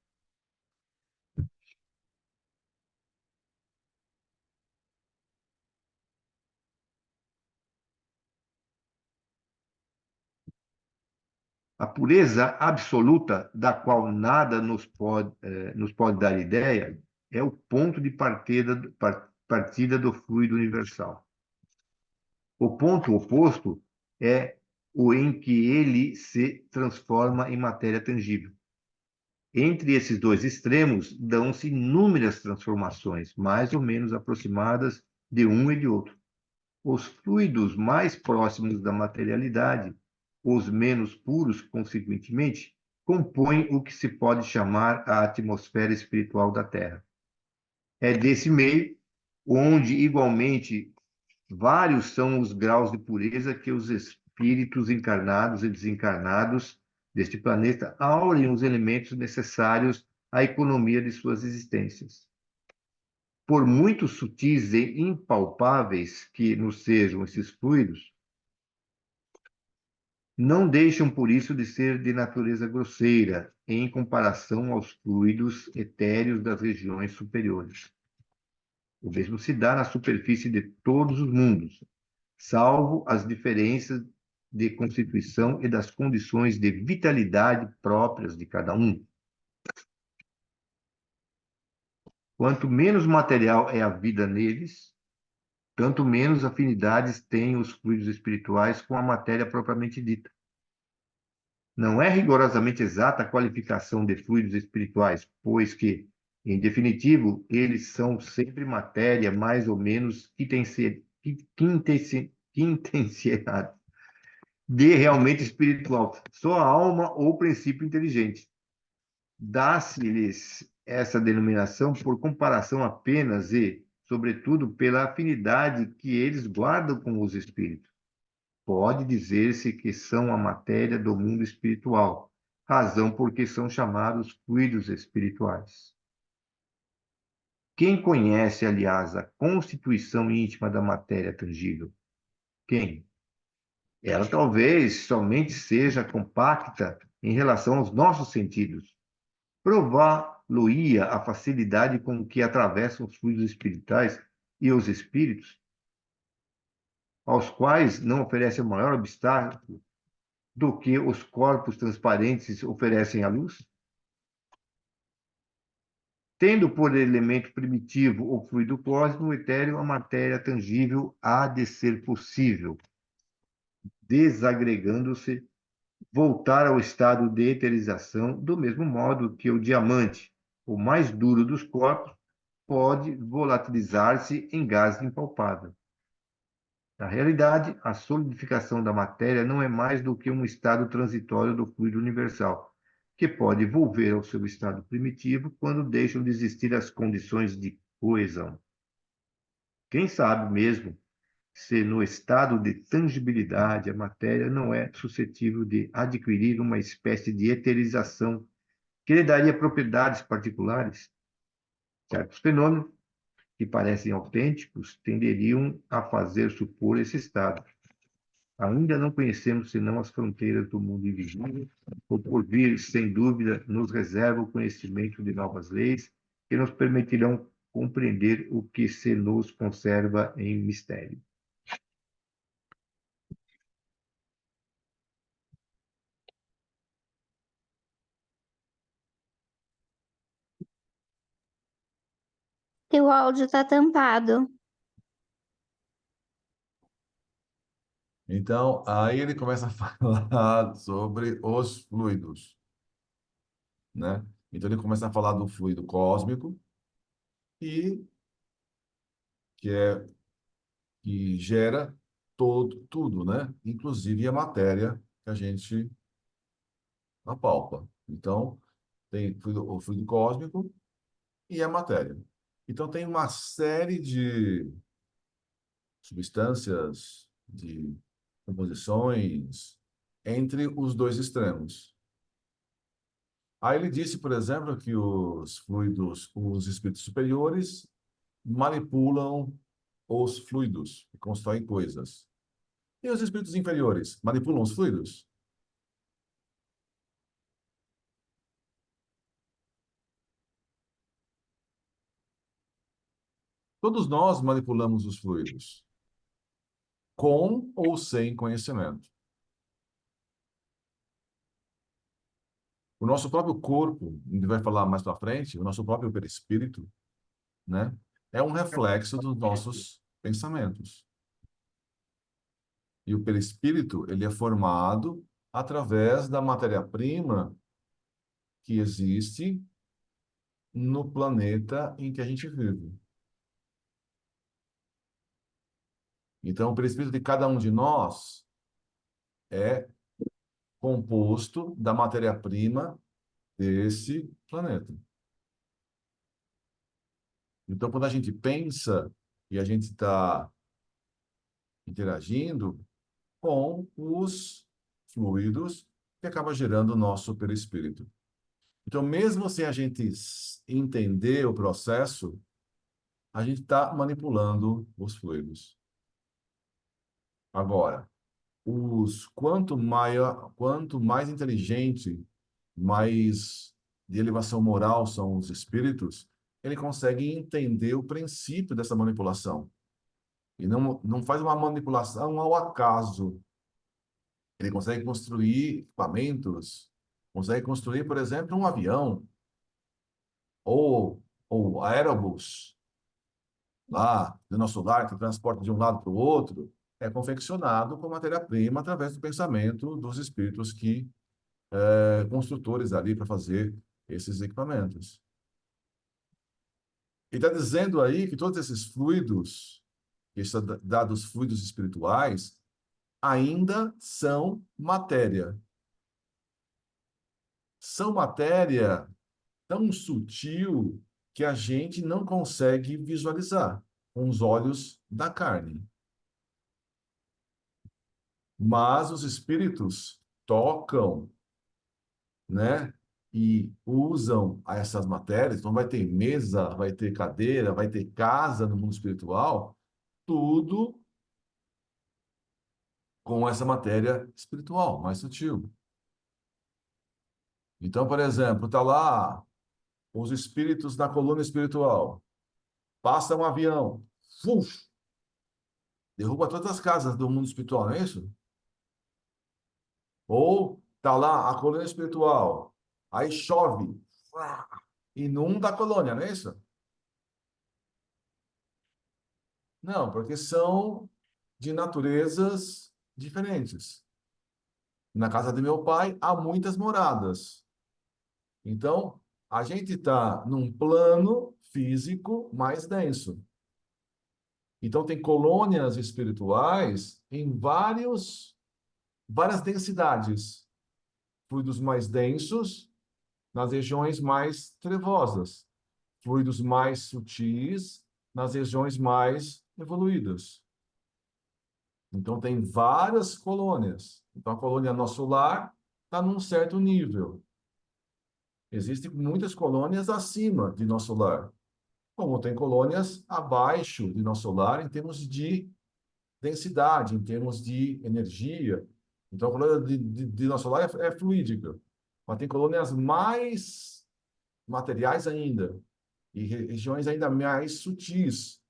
A pureza absoluta, da qual nada nos pode dar ideia, é o ponto de partida do fluido universal. O ponto oposto é o em que ele se transforma em matéria tangível. Entre esses dois extremos, dão-se inúmeras transformações, mais ou menos aproximadas de um e de outro. Os fluidos mais próximos da materialidade, os menos puros, consequentemente, compõem o que se pode chamar a atmosfera espiritual da Terra. É desse meio onde, igualmente, vários são os graus de pureza que os espíritos encarnados e desencarnados deste planeta aurem os elementos necessários à economia de suas existências. Por muito sutis e impalpáveis que nos sejam esses fluidos, não deixam por isso de ser de natureza grosseira em comparação aos fluidos etéreos das regiões superiores. O mesmo se dá na superfície de todos os mundos, salvo as diferenças de constituição e das condições de vitalidade próprias de cada um. Quanto menos material é a vida neles, tanto menos afinidades têm os fluidos espirituais com a matéria propriamente dita. Não é rigorosamente exata a qualificação de fluidos espirituais, pois que, em definitivo, eles são sempre matéria mais ou menos quintenciada de realmente espiritual, só a alma ou princípio inteligente. Dá-se-lhes essa denominação por comparação apenas e, sobretudo, pela afinidade que eles guardam com os espíritos. Pode dizer-se que são a matéria do mundo espiritual, razão porque são chamados fluidos espirituais. Quem conhece, aliás, a constituição íntima da matéria tangível? Quem? Ela talvez somente seja compacta em relação aos nossos sentidos. Prová-lo-ia a facilidade com que atravessam os fluidos espirituais e os espíritos? aos quais não oferece maior obstáculo do que os corpos transparentes oferecem à luz? Tendo por elemento primitivo o fluido cósmico, o etéreo, a matéria tangível há de ser possível, desagregando-se, voltar ao estado de eterização, do mesmo modo que o diamante, o mais duro dos corpos, pode volatilizar-se em gás impalpável. Na realidade, a solidificação da matéria não é mais do que um estado transitório do fluido universal, que pode volver ao seu estado primitivo quando deixam de existir as condições de coesão. Quem sabe mesmo se no estado de tangibilidade a matéria não é suscetível de adquirir uma espécie de eterização que lhe daria propriedades particulares? Certos fenômenos que parecem autênticos tenderiam a fazer supor esse estado. Ainda não conhecemos senão as fronteiras do mundo invisível. O porvir, sem dúvida, nos reserva o conhecimento de novas leis que nos permitirão compreender o que se nos conserva em mistério. Teu áudio tá tampado. Então, aí ele começa a falar sobre os fluidos, né? Então, ele começa a falar do fluido cósmico e que é que gera tudo, né? Inclusive a matéria que a gente apalpa. Então, tem o fluido cósmico e a matéria. Então, tem uma série de substâncias, de composições entre os dois extremos. Aí ele disse, por exemplo, que os fluidos, os espíritos superiores manipulam os fluidos e constroem coisas. E os espíritos inferiores manipulam os fluidos? Todos nós manipulamos os fluidos, com ou sem conhecimento. O nosso próprio corpo, a gente vai falar mais para frente, o nosso próprio perispírito, né, é um reflexo dos nossos pensamentos. E o perispírito, ele é formado através da matéria-prima que existe no planeta em que a gente vive. Então, o perispírito de cada um de nós é composto da matéria-prima desse planeta. Então, quando a gente pensa e a gente está interagindo com os fluidos que acaba gerando o nosso perispírito. Então, mesmo sem a gente entender o processo, a gente está manipulando os fluidos. Agora, quanto mais inteligente, mais de elevação moral são os espíritos, ele consegue entender o princípio dessa manipulação. E não faz uma manipulação ao acaso. Ele consegue construir equipamentos, consegue construir, por exemplo, um avião ou aerobus, lá do nosso lar, que transporta de um lado para o outro, é confeccionado com matéria-prima através do pensamento dos espíritos que construtores ali para fazer esses equipamentos. E está dizendo aí que todos esses fluidos, esses dados fluidos espirituais, ainda são matéria. São matéria tão sutil que a gente não consegue visualizar com os olhos da carne. Mas os espíritos tocam, né? E usam essas matérias. Então, vai ter mesa, vai ter cadeira, vai ter casa no mundo espiritual, tudo com essa matéria espiritual, mais sutil. Então, por exemplo, está lá os espíritos da coluna espiritual. Passa um avião. Fuf! derruba todas as casas do mundo espiritual, não é isso? Ou tá lá a colônia espiritual, aí chove, inunda a colônia, não é isso? Não, porque são de naturezas diferentes. Na casa de meu pai há muitas moradas. Então, a gente está num plano físico mais denso. Então, tem colônias espirituais em várias densidades. Fluidos mais densos nas regiões mais trevosas. Fluidos mais sutis nas regiões mais evoluídas. Então, tem várias colônias. Então, a colônia nosso lar está num certo nível. Existem muitas colônias acima de nosso lar, como tem colônias abaixo de nosso lar em termos de densidade, em termos de energia. Então, a colônia de nosso lar é fluídica, mas tem colônias mais materiais ainda, e regiões ainda mais sutis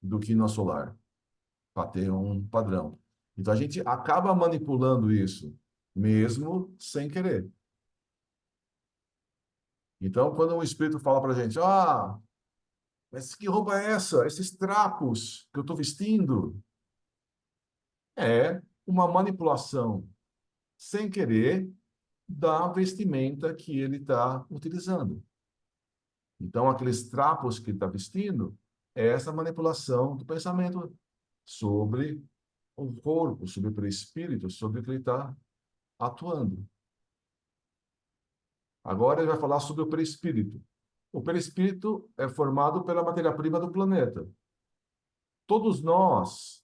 do que nosso lar, para ter um padrão. Então, a gente acaba manipulando isso, mesmo sem querer. Então, quando um espírito fala para a gente, mas que roupa é essa? Esses trapos que eu estou vestindo? É uma manipulação, sem querer, da vestimenta que ele está utilizando. Então, aqueles trapos que ele está vestindo é essa manipulação do pensamento sobre o corpo, sobre o perispírito, sobre o que ele está atuando. Agora ele vai falar sobre o perispírito. O perispírito é formado pela matéria-prima do planeta. Todos nós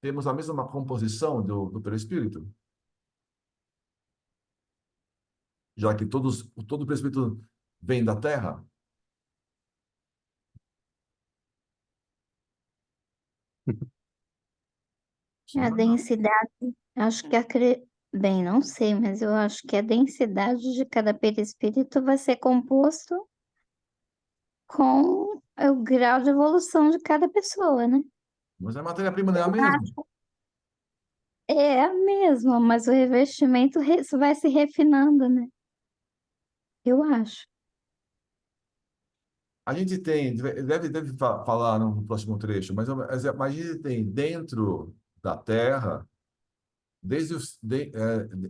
temos a mesma composição do perispírito, já que todo o perispírito vem da Terra. Sim A ou não? densidade, acho que bem, não sei, mas eu acho que a densidade de cada perispírito vai ser composto com o grau de evolução de cada pessoa, né? Mas a matéria-prima não é a Eu mesma. acho. É a mesma, mas o revestimento vai se refinando, né? Eu acho. A gente tem, deve falar no próximo trecho, mas a gente tem dentro da Terra, desde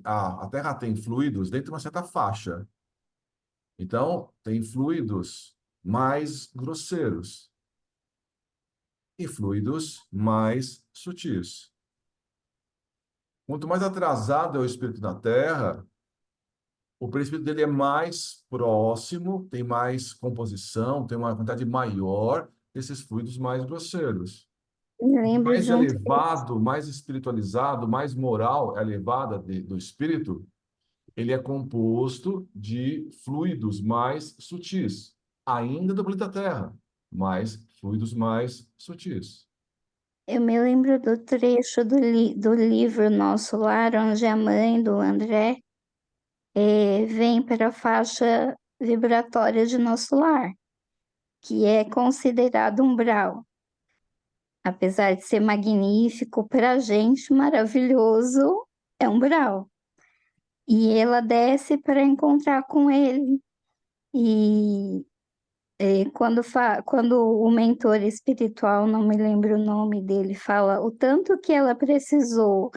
a Terra tem fluidos dentro de uma certa faixa. Então, tem fluidos mais grosseiros e fluidos mais sutis. Quanto mais atrasado é o espírito da Terra, o perispírito dele é mais próximo, tem mais composição, tem uma quantidade maior desses fluidos mais grosseiros. Me lembro Mais de um trecho. elevado, mais espiritualizado, mais moral elevada do espírito, ele é composto de fluidos mais sutis, ainda do planeta Terra, mas fluidos mais sutis. Eu me lembro do trecho do livro Nosso Lar, onde a mãe do André vem para a faixa vibratória de nosso lar, que é considerado umbral. Apesar de ser magnífico para a gente, maravilhoso, é umbral. E ela desce para encontrar com ele. E quando o mentor espiritual, não me lembro o nome dele, fala o tanto que ela precisou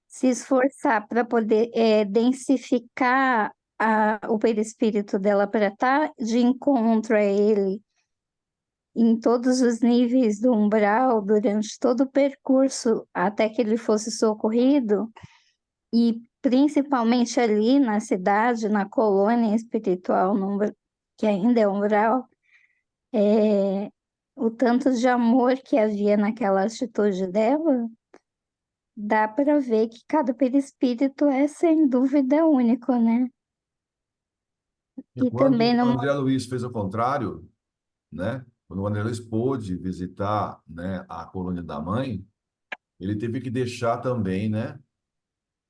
se esforçar para poder densificar o perispírito dela para estar de encontro a ele em todos os níveis do umbral, durante todo o percurso até que ele fosse socorrido, e principalmente ali na cidade, na colônia espiritual, que ainda é umbral, é, o tanto de amor que havia naquela atitude dela, dá para ver que cada perispírito é sem dúvida único, né? E E também quando o no André Luiz fez o contrário, né? Quando o André Luiz pôde visitar, né, a colônia da mãe, ele teve que deixar também, né,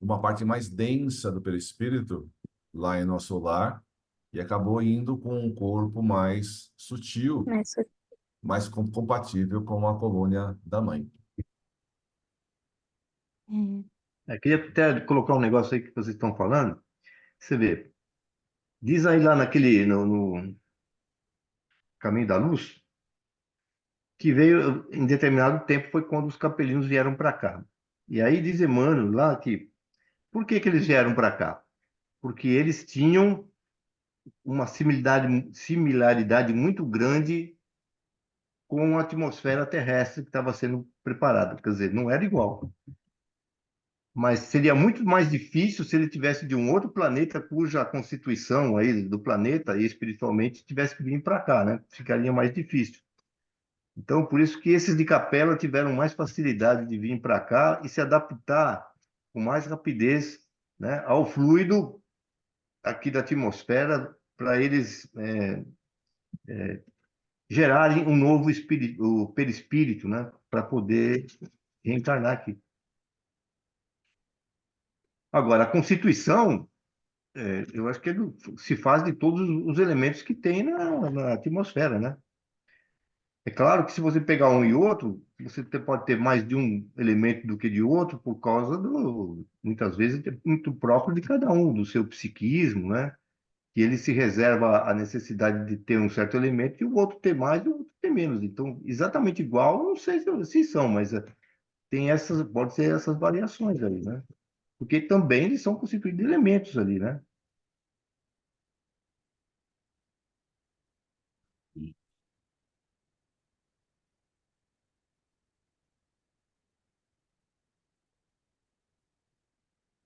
uma parte mais densa do perispírito lá em nosso lar e acabou indo com um corpo mais sutil, mas mais compatível com a colônia da mãe. Queria até colocar um negócio aí que vocês estão falando. Você vê, diz aí lá no Caminho da Luz, que veio em determinado tempo foi quando os capelinos vieram para cá. E aí diz Emmanuel lá que, por que que eles vieram para cá? Porque eles tinham uma similaridade muito grande com a atmosfera terrestre que estava sendo preparada. Quer dizer, não era igual. Mas seria muito mais difícil se ele tivesse de um outro planeta cuja constituição aí do planeta e espiritualmente tivesse que vir para cá, né? Ficaria mais difícil. Então, por isso que esses de Capela tiveram mais facilidade de vir para cá e se adaptar com mais rapidez, né, ao fluido aqui da atmosfera para eles gerarem um novo espírito, o perispírito, né, para poder reencarnar aqui. Agora, a Constituição, eu acho que se faz de todos os elementos que tem na atmosfera, né? É claro que se você pegar um e outro, você pode ter mais de um elemento do que de outro, por causa muitas vezes, é muito próprio de cada um, do seu psiquismo, né? Que ele se reserva a necessidade de ter um certo elemento e o outro ter mais e o outro ter menos. Então, exatamente igual, não sei se são, mas tem pode ser essas variações ali, né? Porque também eles são constituídos de elementos ali, né?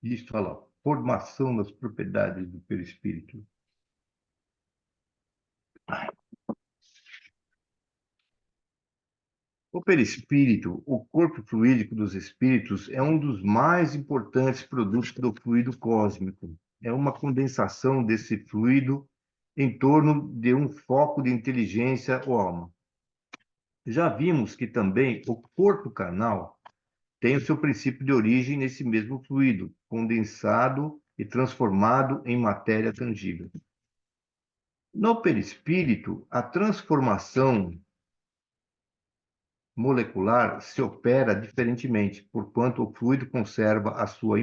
Isso, olha lá, formação das propriedades do perispírito. O perispírito, o corpo fluídico dos espíritos, é um dos mais importantes produtos do fluido cósmico. É uma condensação desse fluido em torno de um foco de inteligência ou alma. Já vimos que também o corpo carnal tem o seu princípio de origem nesse mesmo fluido, condensado e transformado em matéria tangível. No perispírito, a transformação molecular se opera diferentemente, porquanto o fluido conserva a sua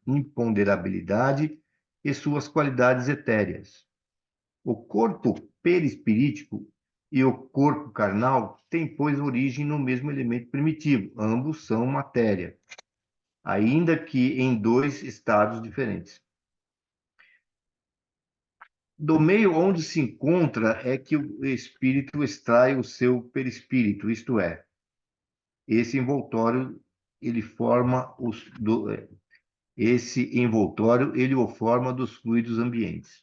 imponderabilidade e suas qualidades etéreas. O corpo perispirítico e o corpo carnal têm, pois, origem no mesmo elemento primitivo. Ambos são matéria, ainda que em dois estados diferentes. Do meio onde se encontra é que o espírito extrai o seu perispírito, isto é, esse envoltório ele forma esse envoltório ele o forma dos fluidos ambientes.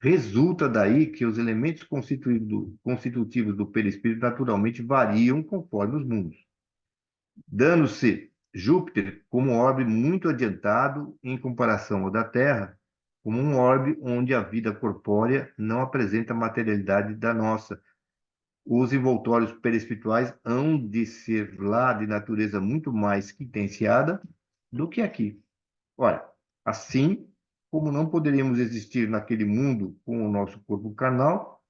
Resulta daí que os elementos constitutivos do perispírito naturalmente variam conforme os mundos, dando-se Júpiter como um orbe muito adiantado em comparação ao da Terra, como um orbe onde a vida corpórea não apresenta a materialidade da nossa. Os envoltórios perispirituais hão de ser lá de natureza muito mais quintenciada do que aqui. Olha, assim como não poderíamos existir naquele mundo com o nosso corpo carnal,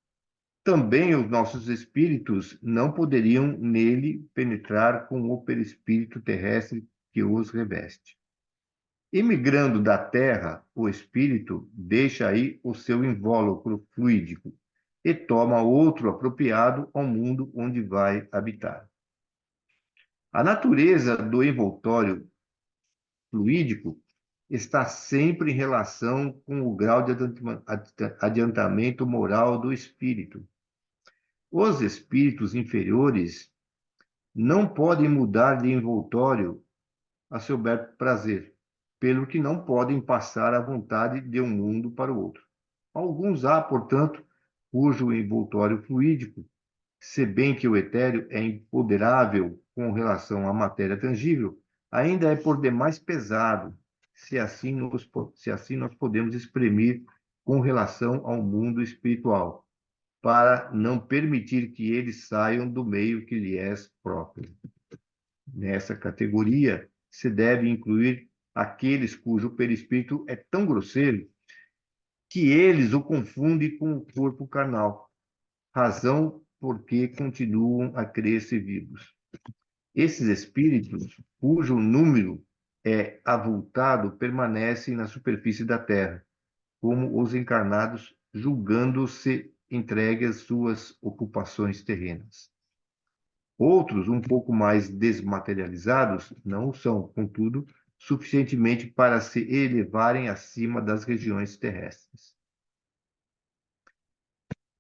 também os nossos espíritos não poderiam nele penetrar com o perispírito terrestre que os reveste. Emigrando da Terra, o espírito deixa aí o seu invólucro fluídico e toma outro apropriado ao mundo onde vai habitar. A natureza do envoltório fluídico está sempre em relação com o grau de adiantamento moral do espírito. Os espíritos inferiores não podem mudar de envoltório a seu bel prazer, pelo que não podem passar a vontade de um mundo para o outro. Alguns há, portanto, cujo envoltório fluídico, se bem que o etéreo é imponderável com relação à matéria tangível, ainda é por demais pesado, se assim nós podemos exprimir com relação ao mundo espiritual, para não permitir que eles saiam do meio que lhe é próprio. Nessa categoria, se deve incluir aqueles cujo perispírito é tão grosseiro que eles o confundem com o corpo carnal, razão porque continuam a crer-se vivos. Esses espíritos, cujo número é avultado permanecem na superfície da terra, como os encarnados, julgando-se entregues às suas ocupações terrenas. Outros, um pouco mais desmaterializados, não o são, contudo, suficientemente para se elevarem acima das regiões terrestres.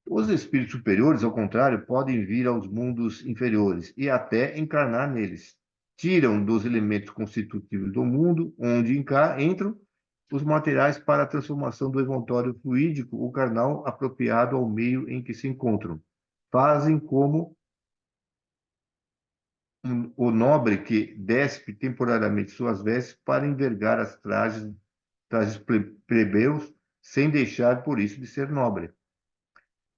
Os espíritos superiores, ao contrário, podem vir aos mundos inferiores e até encarnar neles. Tiram dos elementos constitutivos do mundo, onde entram, os materiais para a transformação do envoltório fluídico ou carnal apropriado ao meio em que se encontram. Fazem como o nobre que despe temporariamente suas vestes para envergar as trajes plebeus, sem deixar por isso de ser nobre.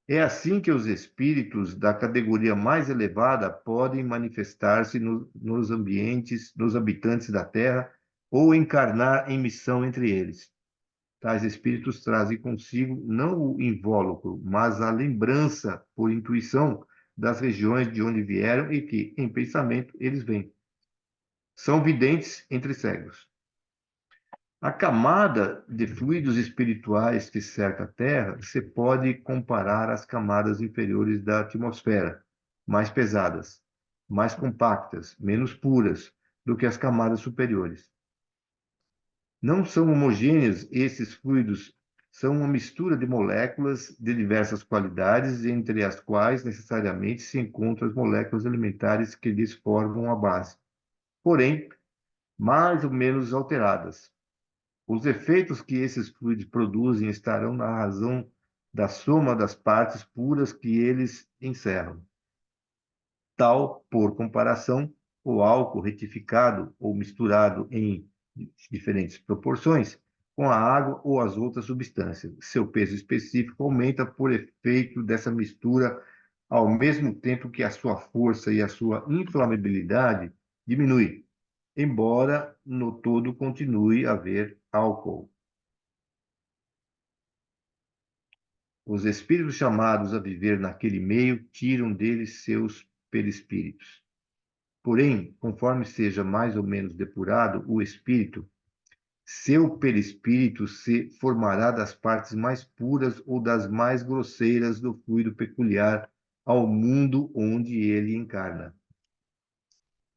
É assim que os espíritos da categoria mais elevada podem manifestar-se nos habitantes da Terra ou encarnar em missão entre eles. Tais espíritos trazem consigo não o invólucro, mas a lembrança por intuição das regiões de onde vieram e que, em pensamento, eles vêm. São videntes entre cegos. A camada de fluidos espirituais que cerca a Terra se pode comparar às camadas inferiores da atmosfera, mais pesadas, mais compactas, menos puras do que as camadas superiores. Não são homogêneos esses fluidos, são uma mistura de moléculas de diversas qualidades, entre as quais necessariamente se encontram as moléculas elementares que lhes formam a base, porém, mais ou menos alteradas. Os efeitos que esses fluidos produzem estarão na razão da soma das partes puras que eles encerram. Tal, por comparação, o álcool retificado ou misturado em diferentes proporções com a água ou as outras substâncias. Seu peso específico aumenta por efeito dessa mistura, ao mesmo tempo que a sua força e a sua inflamabilidade diminui, embora no todo continue a haver álcool. Os espíritos chamados a viver naquele meio tiram deles seus perispíritos. Porém, conforme seja mais ou menos depurado o espírito, seu perispírito se formará das partes mais puras ou das mais grosseiras do fluido peculiar ao mundo onde ele encarna.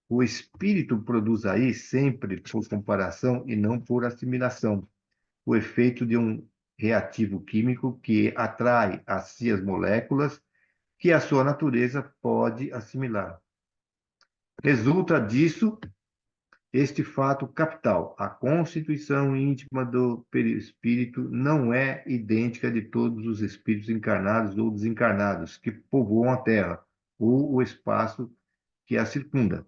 O espírito produz aí sempre por comparação e não por assimilação, o efeito de um reativo químico que atrai a si as moléculas que a sua natureza pode assimilar. Resulta disso este fato capital: a constituição íntima do perispírito não é idêntica de todos os espíritos encarnados ou desencarnados que povoam a Terra ou o espaço que a circunda.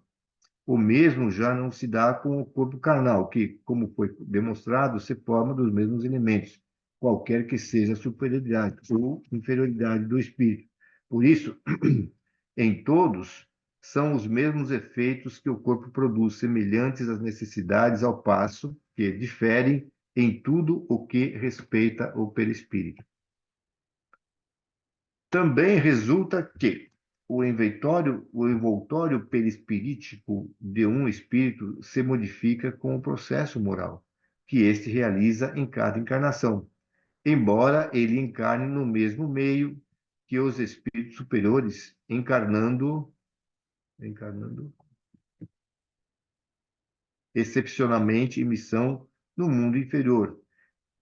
O mesmo já não se dá com o corpo carnal, que, como foi demonstrado, se forma dos mesmos elementos, qualquer que seja a superioridade ou inferioridade do espírito. Por isso, em todos, são os mesmos efeitos que o corpo produz, semelhantes às necessidades, ao passo que diferem em tudo o que respeita o perispírito. Também resulta que o envoltório perispirítico de um espírito se modifica com o processo moral que este realiza em cada encarnação, embora ele encarne no mesmo meio que os espíritos superiores, encarnando excepcionalmente em missão no mundo inferior.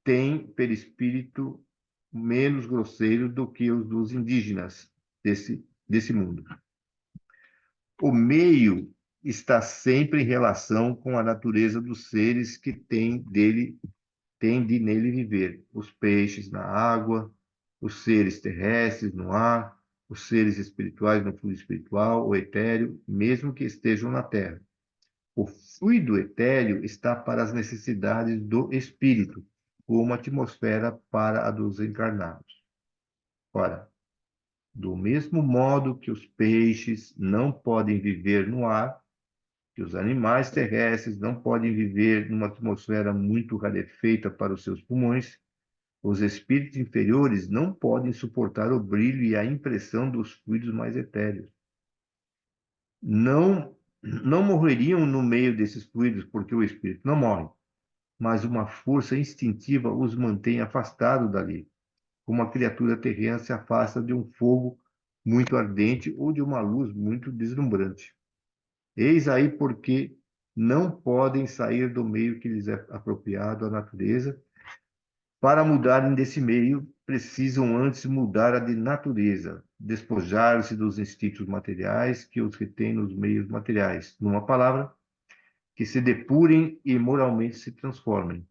Tem perispírito menos grosseiro do que os dos indígenas desse mundo. O meio está sempre em relação com a natureza dos seres que têm de nele viver. Os peixes na água, os seres terrestres no ar, os seres espirituais no fluido espiritual, o etéreo, mesmo que estejam na terra. O fluido etéreo está para as necessidades do espírito, como a atmosfera para a dos encarnados. Ora, do mesmo modo que os peixes não podem viver no ar, que os animais terrestres não podem viver numa atmosfera muito rarefeita para os seus pulmões, os espíritos inferiores não podem suportar o brilho e a impressão dos fluidos mais etéreos. Não não morreriam no meio desses fluidos, porque o espírito não morre, mas uma força instintiva os mantém afastados dali, como a criatura terrena se afasta de um fogo muito ardente ou de uma luz muito deslumbrante. Eis aí porque não podem sair do meio que lhes é apropriado à natureza. Para mudarem desse meio, precisam antes mudar a de natureza, despojar-se dos instintos materiais que os retêm nos meios materiais. Numa palavra, que se depurem e moralmente se transformem.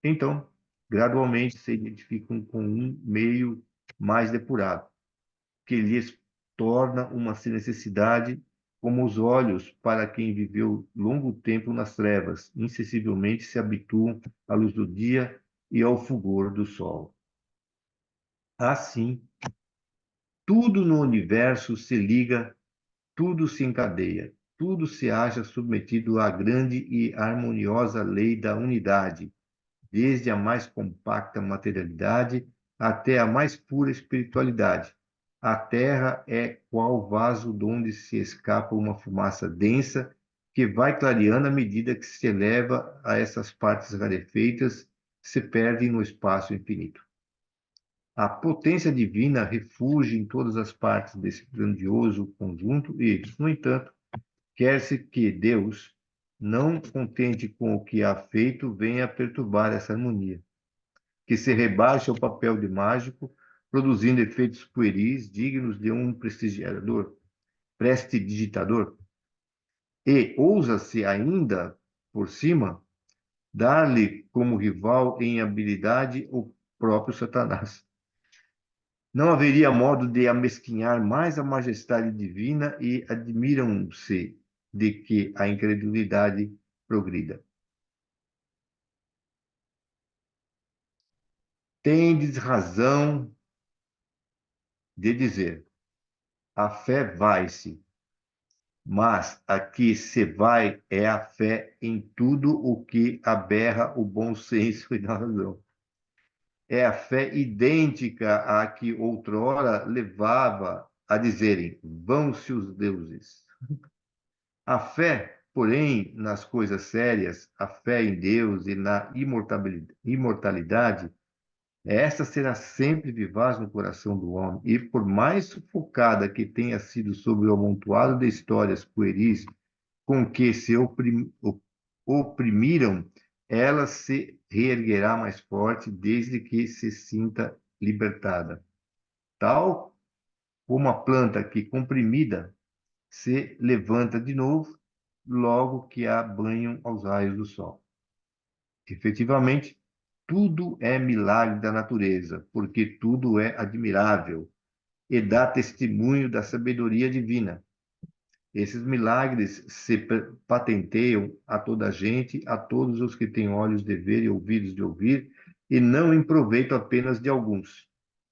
Então, gradualmente se identificam com um meio mais depurado, que lhes torna uma necessidade, como os olhos para quem viveu longo tempo nas trevas, insensivelmente se habituam à luz do dia e ao fulgor do sol. Assim, tudo no universo se liga, tudo se encadeia, tudo se acha submetido à grande e harmoniosa lei da unidade, desde a mais compacta materialidade até a mais pura espiritualidade. A Terra é qual vaso donde se escapa uma fumaça densa que vai clareando à medida que se eleva a essas partes rarefeitas, se perde no espaço infinito. A potência divina refugia em todas as partes desse grandioso conjunto e, no entanto, quer-se que Deus, não contente com o que há feito, venha perturbar essa harmonia, que se rebaixa ao papel de mágico, produzindo efeitos pueris dignos de um prestidigitador, e ousa-se ainda, por cima, dar-lhe como rival em habilidade o próprio Satanás. Não haveria modo de amesquinhar mais a majestade divina e admiram-se de que a incredulidade progrida. Tendes razão de dizer, a fé vai-se, mas a que se vai é a fé em tudo o que aberra o bom senso e a razão. É a fé idêntica à que outrora levava a dizerem, vão-se os deuses. A fé, porém, nas coisas sérias, a fé em Deus e na imortalidade, esta será sempre vivaz no coração do homem, e por mais sufocada que tenha sido sob o amontoado de histórias pueris com que se oprimiram, ela se reerguerá mais forte desde que se sinta libertada. Tal como a planta que, comprimida, se levanta de novo, logo que há banho aos raios do sol. Efetivamente, tudo é milagre da natureza, porque tudo é admirável e dá testemunho da sabedoria divina. Esses milagres se patenteiam a toda a gente, a todos os que têm olhos de ver e ouvidos de ouvir, e não em proveito apenas de alguns.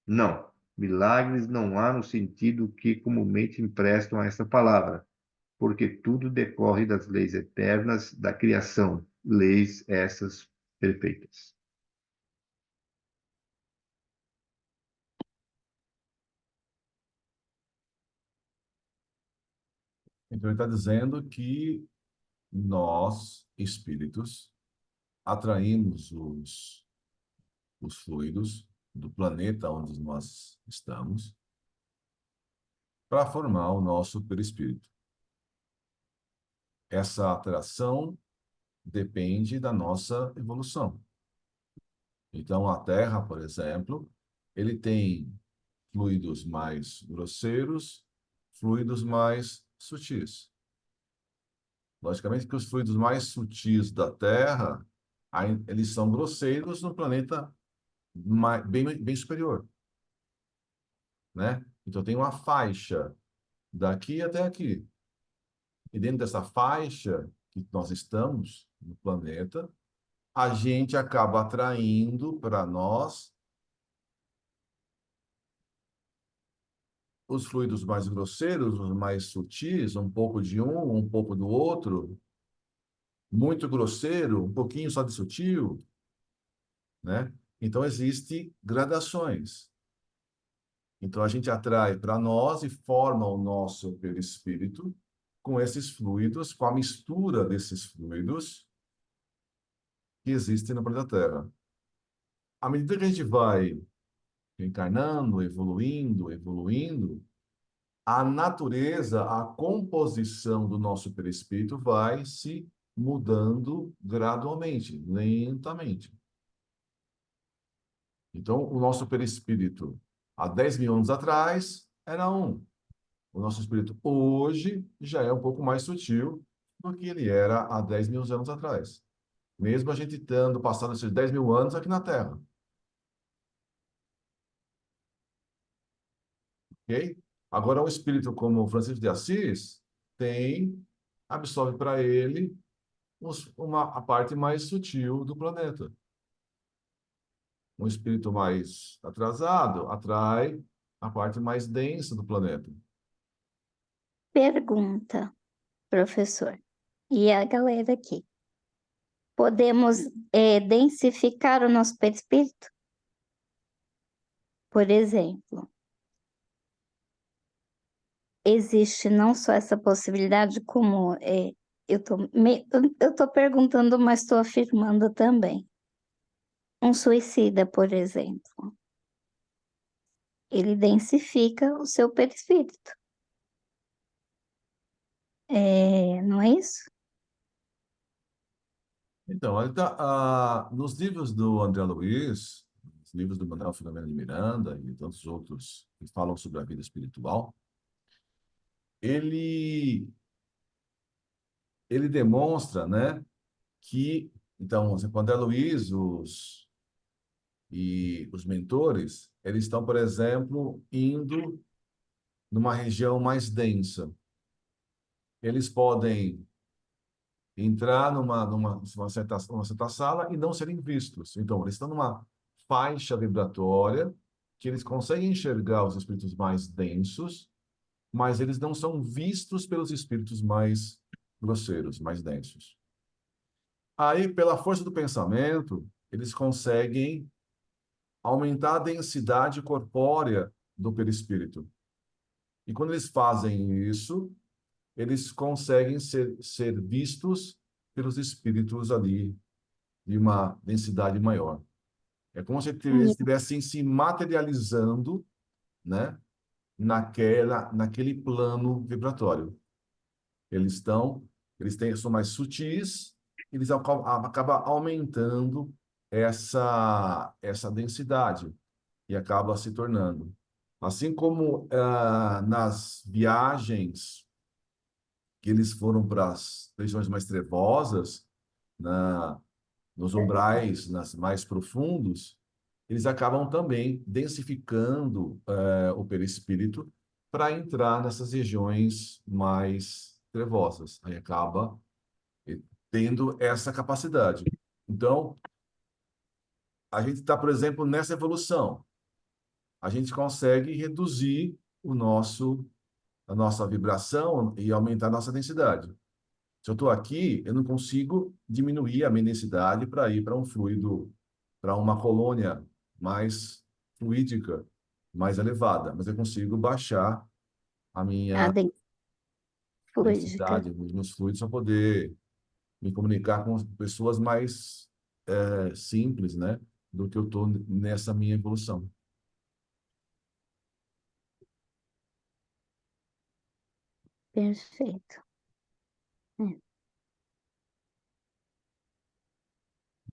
Não, milagres não há no sentido que comumente emprestam a essa palavra, porque tudo decorre das leis eternas da criação, leis essas perfeitas. Então, ele está dizendo que nós, espíritos, atraímos os fluidos do planeta onde nós estamos para formar o nosso perispírito. Essa atração depende da nossa evolução. Então, a Terra, por exemplo, ele tem fluidos mais grosseiros, fluidos mais sutis. Logicamente que os fluidos mais sutis da Terra, eles são grosseiros no planeta bem superior, né? Então, tem uma faixa daqui até aqui. E dentro dessa faixa que nós estamos no planeta, a gente acaba atraindo para nós os fluidos mais grosseiros, os mais sutis, um pouco de um pouco do outro, muito grosseiro, um pouquinho só de sutil, né? Então, existem gradações. Então, a gente atrai para nós e forma o nosso perispírito com esses fluidos, com a mistura desses fluidos que existem no planeta Terra. À medida que a gente vai encarnando, evoluindo, a natureza, a composição do nosso perispírito vai se mudando gradualmente, lentamente. Então, o nosso perispírito, há 10 mil anos atrás, era um. O nosso espírito hoje já é um pouco mais sutil do que ele era há 10 mil anos atrás. Mesmo a gente tendo passado esses 10 mil anos aqui na Terra. Ok? Agora, um espírito como o Francisco de Assis absorve para ele a parte mais sutil do planeta. Um espírito mais atrasado atrai a parte mais densa do planeta. Pergunta, professor. E a galera aqui. Podemos densificar o nosso perispírito? Por exemplo, existe não só essa possibilidade, como eu tô perguntando, mas estou afirmando também. Um suicida, por exemplo, ele densifica o seu perispírito. Não é isso? Então, nos livros do André Luiz, os livros do Manuel Filomeno de Miranda e tantos outros que falam sobre a vida espiritual, ele demonstra, né, que, então, o André Luiz e os mentores, eles estão, por exemplo, indo numa região mais densa. Eles podem entrar numa certa sala e não serem vistos. Então, eles estão numa faixa vibratória que eles conseguem enxergar os espíritos mais densos, mas eles não são vistos pelos espíritos mais grosseiros, mais densos. Aí, pela força do pensamento, eles conseguem aumentar a densidade corpórea do perispírito. E quando eles fazem isso, eles conseguem ser vistos pelos espíritos ali de uma densidade maior. É como se eles estivessem se materializando, né, naquele plano vibratório. São mais sutis, eles acabam aumentando essa densidade e acaba se tornando. Assim como nas viagens que eles foram para as regiões mais trevosas, nos umbrais mais profundos, eles acabam também densificando o perispírito para entrar nessas regiões mais trevosas. Aí acaba tendo essa capacidade. Então, a gente está, por exemplo, nessa evolução. A gente consegue reduzir a nossa vibração e aumentar a nossa densidade. Se eu estou aqui, eu não consigo diminuir a minha densidade para ir para um fluido, para uma colônia mais fluídica, mais elevada, mas eu consigo baixar a A minha fluídica. densidade, os meus fluidos, para poder me comunicar com pessoas mais simples, né, do que eu estou nessa minha evolução. Perfeito.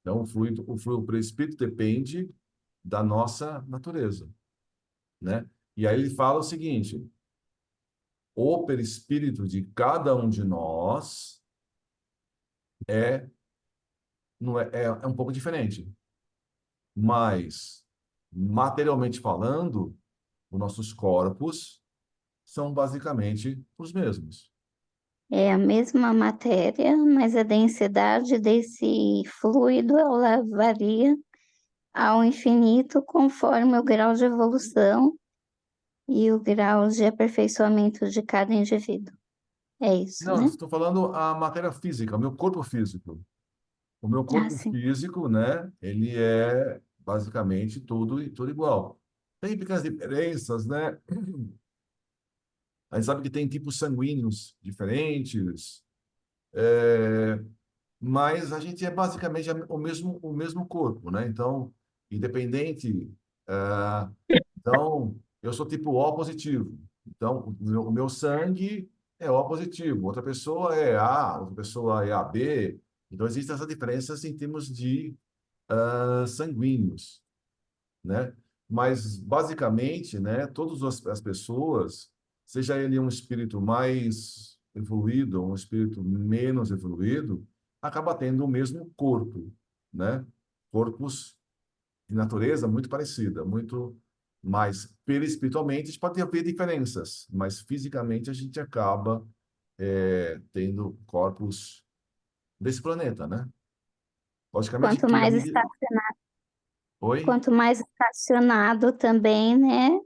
Então, o perispírito depende da nossa natureza, né? E aí ele fala o seguinte: o perispírito de cada um de nós é, não é um pouco diferente, mas materialmente falando, os nossos corpos são basicamente os mesmos. É a mesma matéria, mas a densidade desse fluido ela varia ao infinito conforme o grau de evolução e o grau de aperfeiçoamento de cada indivíduo. É isso, Não, eu né? estou falando a matéria física, o meu corpo físico. O meu Ah, corpo sim. físico, né, ele é basicamente tudo igual. Tem pequenas diferenças, né? A gente sabe que tem tipos sanguíneos diferentes, mas a gente é basicamente o mesmo corpo, né? Então, independente. Então, eu sou tipo O positivo. Então, o meu sangue é O positivo. Outra pessoa é A, outra pessoa é AB. Então, existem essas diferenças em termos de sanguíneos, né? Mas, basicamente, né, todas as pessoas, seja ele um espírito mais evoluído ou um espírito menos evoluído, acaba tendo o mesmo corpo, né? Corpos de natureza muito parecida, muito mais perispiritualmente, a gente pode haver diferenças, mas fisicamente a gente acaba tendo corpos desse planeta, né? Logicamente Quanto que a mais medida... Oi? quanto mais estacionado também, né?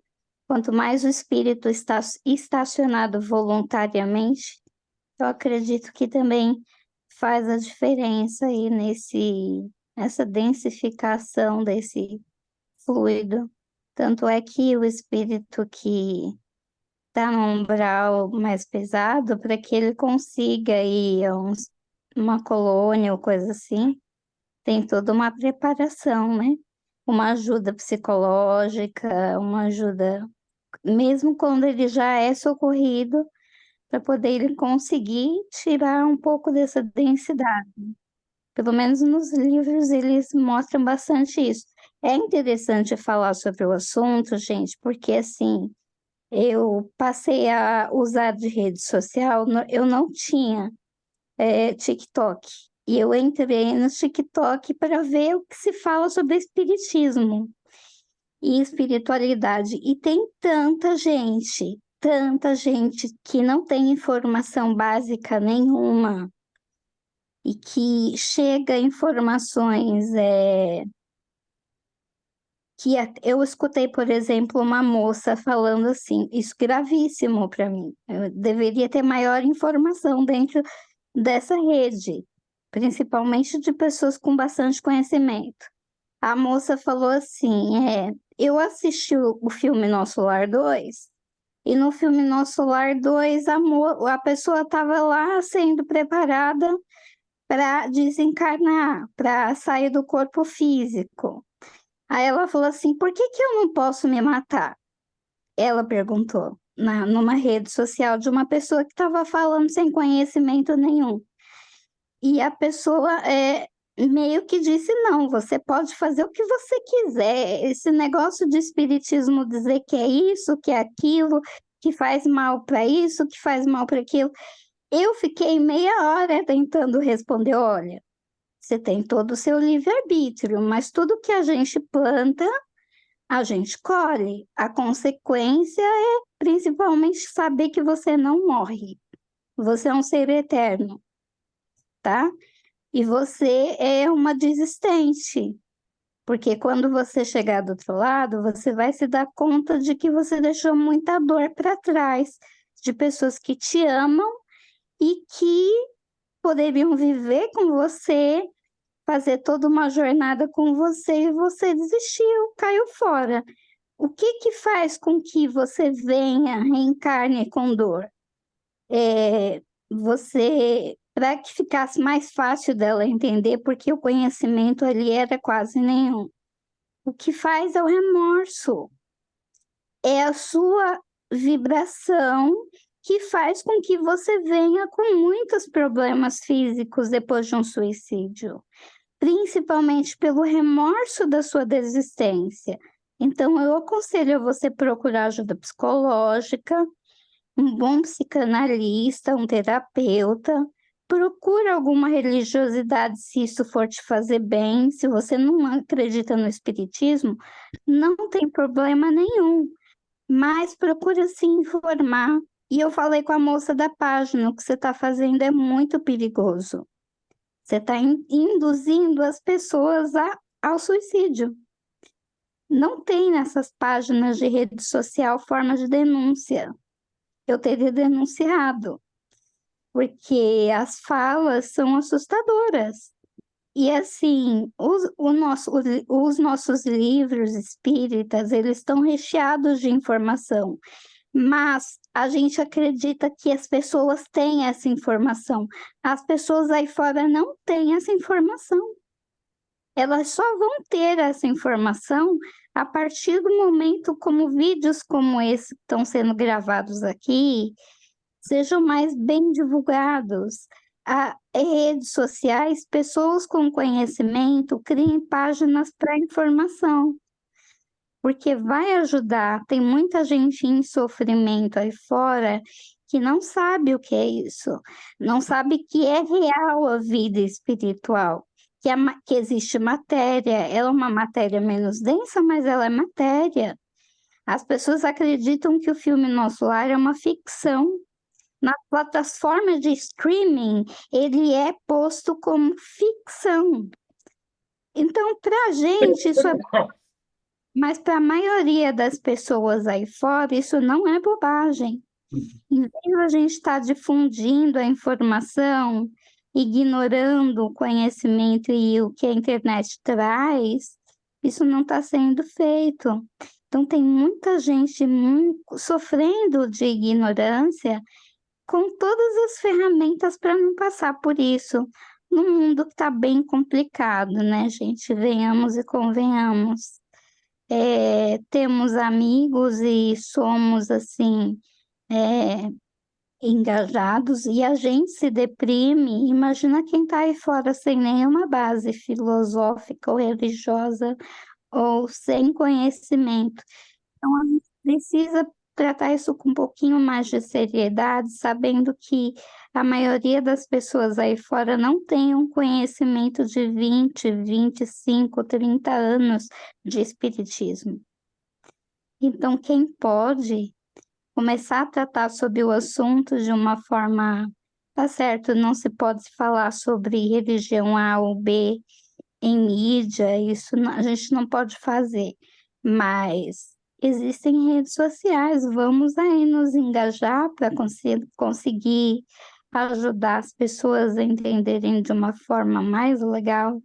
Quanto mais o espírito está estacionado voluntariamente, eu acredito que também faz a diferença aí nessa densificação desse fluido. Tanto é que o espírito que está no umbral mais pesado, para que ele consiga ir a uma colônia ou coisa assim, tem toda uma preparação, né? Uma ajuda psicológica, uma ajuda, mesmo quando ele já é socorrido, para poder ele conseguir tirar um pouco dessa densidade. Pelo menos nos livros eles mostram bastante isso. É interessante falar sobre o assunto, gente, porque assim, eu passei a usar de rede social, eu não tinha TikTok. E eu entrei no TikTok para ver o que se fala sobre espiritismo e espiritualidade. E tem tanta gente que não tem informação básica nenhuma e que chega a informações eu escutei, por exemplo, uma moça falando assim, isso gravíssimo para mim. Eu deveria ter maior informação dentro dessa rede, principalmente de pessoas com bastante conhecimento. A moça falou assim, eu assisti o filme Nosso Lar 2, e no filme Nosso Lar 2, a pessoa estava lá sendo preparada para desencarnar, para sair do corpo físico. Aí ela falou assim, por que que eu não posso me matar? Ela perguntou, numa rede social de uma pessoa que estava falando sem conhecimento nenhum. E a pessoa meio que disse, não, você pode fazer o que você quiser. Esse negócio de espiritismo dizer que é isso, que é aquilo, que faz mal para isso, que faz mal para aquilo. Eu fiquei meia hora tentando responder, olha, você tem todo o seu livre-arbítrio, mas tudo que a gente planta, a gente colhe. A consequência é principalmente saber que você não morre. Você é um ser eterno, tá? E você é uma desistente, porque quando você chegar do outro lado, você vai se dar conta de que você deixou muita dor para trás, de pessoas que te amam e que poderiam viver com você, fazer toda uma jornada com você e você desistiu, caiu fora. O que que faz com que você venha, reencarne com dor? Para que ficasse mais fácil dela entender, porque o conhecimento ali era quase nenhum. O que faz é o remorso, é a sua vibração que faz com que você venha com muitos problemas físicos depois de um suicídio, principalmente pelo remorso da sua desistência. Então, eu aconselho você procurar ajuda psicológica, um bom psicanalista, um terapeuta. Procura alguma religiosidade se isso for te fazer bem. Se você não acredita no espiritismo, não tem problema nenhum, mas procura se informar. E eu falei com a moça da página, o que você está fazendo é muito perigoso. Você está induzindo as pessoas ao suicídio. Não tem nessas páginas de rede social forma de denúncia. Eu teria denunciado, porque as falas são assustadoras. E assim, os nossos livros espíritas, eles estão recheados de informação, mas a gente acredita que as pessoas têm essa informação. As pessoas aí fora não têm essa informação. Elas só vão ter essa informação a partir do momento como vídeos como esse que estão sendo gravados aqui sejam mais bem divulgados. Redes sociais, pessoas com conhecimento criem páginas para informação, porque vai ajudar. Tem muita gente em sofrimento aí fora que não sabe o que é isso, não sabe que é real a vida espiritual, que existe matéria, ela é uma matéria menos densa, mas ela é matéria. As pessoas acreditam que o filme Nosso Lar é uma ficção. Na plataforma de streaming, ele é posto como ficção. Então, para a gente, isso é. Mas para a maioria das pessoas aí fora, isso não é bobagem. Em vez de a gente estar difundindo a informação, ignorando o conhecimento e o que a internet traz, isso não está sendo feito. Então, tem muita gente sofrendo de ignorância com todas as ferramentas para não passar por isso. Num mundo que está bem complicado, né, gente? Venhamos e convenhamos. Temos amigos e somos, assim, engajados e a gente se deprime. Imagina quem está aí fora sem nenhuma base filosófica ou religiosa ou sem conhecimento. Então, a gente precisa tratar isso com um pouquinho mais de seriedade, sabendo que a maioria das pessoas aí fora não tem um conhecimento de 20, 25, 30 anos de espiritismo. Então, quem pode começar a tratar sobre o assunto de uma forma, tá certo, não se pode falar sobre religião A ou B em mídia, isso a gente não pode fazer, mas existem redes sociais, vamos aí nos engajar para conseguir ajudar as pessoas a entenderem de uma forma mais legal.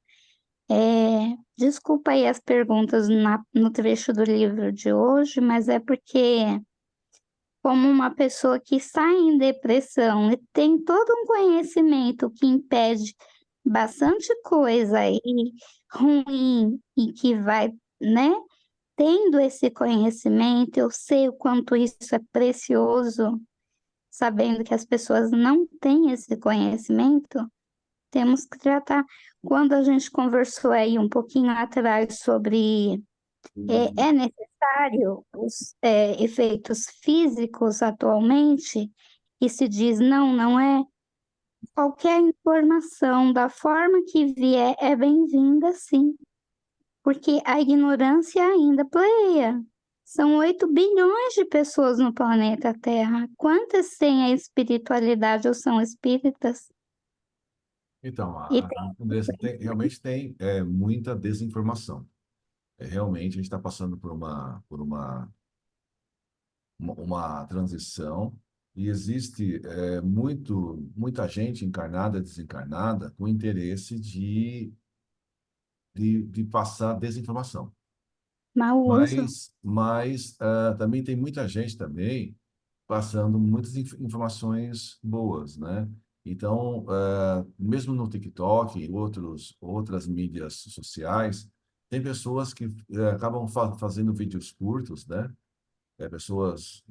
Desculpa aí as perguntas no trecho do livro de hoje, mas é porque, como uma pessoa que está em depressão e tem todo um conhecimento que impede bastante coisa aí ruim e que vai, né? Tendo esse conhecimento, eu sei o quanto isso é precioso, sabendo que as pessoas não têm esse conhecimento, temos que tratar. Quando a gente conversou aí um pouquinho atrás sobre é necessário os efeitos físicos atualmente, e se diz não, não é. Qualquer informação da forma que vier é bem-vinda, sim, porque a ignorância ainda pleia. São 8 bilhões de pessoas no planeta Terra. Quantas têm a espiritualidade ou são espíritas? Então, E tem. realmente tem muita desinformação. Realmente a gente está passando por uma transição e existe muita gente encarnada, desencarnada, com interesse de passar desinformação. Mau uso. Mas também tem muita gente também passando muitas informações boas, né? Então, mesmo no TikTok e outras mídias sociais, tem pessoas que acabam fazendo vídeos curtos, né? Pessoas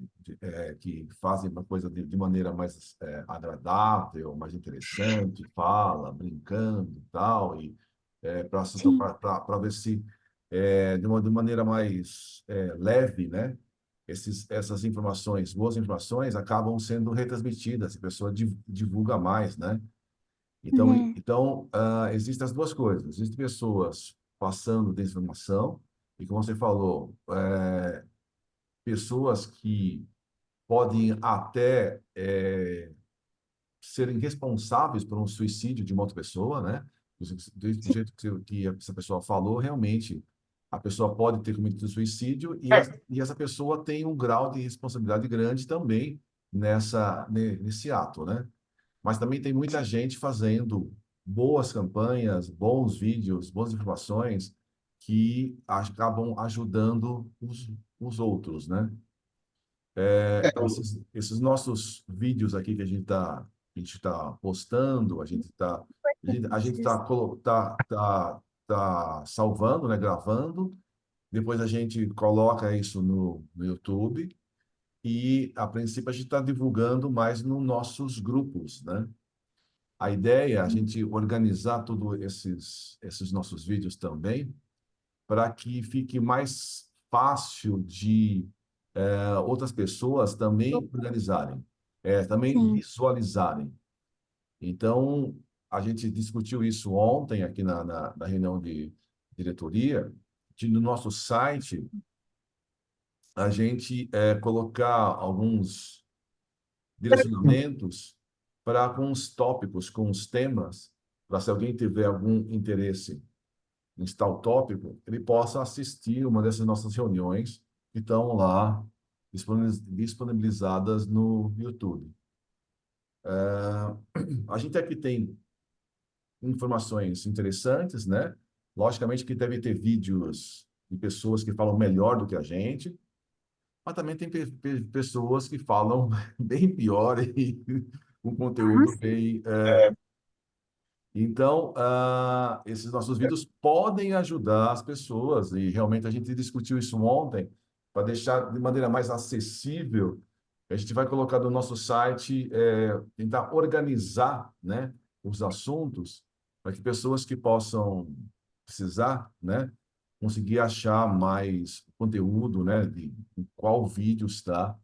que fazem uma coisa de maneira mais agradável, mais interessante, fala, brincando e tal, e Sim, para ver se de maneira mais leve, né? Essas informações, boas informações, acabam sendo retransmitidas, a pessoa divulga mais, né? Então, né? existem as duas coisas. Existem pessoas passando desinformação, e como você falou, pessoas que podem até serem responsáveis por um suicídio de uma outra pessoa, né? Do jeito que essa pessoa falou, realmente a pessoa pode ter cometido suicídio e essa pessoa tem um grau de responsabilidade grande também nesse ato, né? Mas também tem muita gente fazendo boas campanhas, bons vídeos, boas informações que acabam ajudando os outros, né? É, Esses nossos vídeos aqui que a gente tá postando, a gente tá salvando, né, gravando, depois a gente coloca isso no YouTube e, a princípio, a gente está divulgando mais nos nossos grupos, né? A ideia é a gente organizar todos esses nossos vídeos também para que fique mais fácil de outras pessoas também organizarem, também Sim, visualizarem. Então, a gente discutiu isso ontem aqui na reunião de diretoria, de no nosso site a gente colocar alguns direcionamentos para alguns tópicos, com os temas, para se alguém tiver algum interesse em tal tópico, ele possa assistir uma dessas nossas reuniões que estão lá disponibilizadas no YouTube. A gente aqui tem informações interessantes, né? Logicamente que deve ter vídeos de pessoas que falam melhor do que a gente, mas também tem pessoas que falam bem pior e um conteúdo bem. Então, esses nossos vídeos podem ajudar as pessoas, e realmente a gente discutiu isso ontem, para deixar de maneira mais acessível. A gente vai colocar no nosso site, tentar organizar, né, os assuntos, para que pessoas que possam precisar, né, conseguir achar mais conteúdo, né, de em qual vídeo está.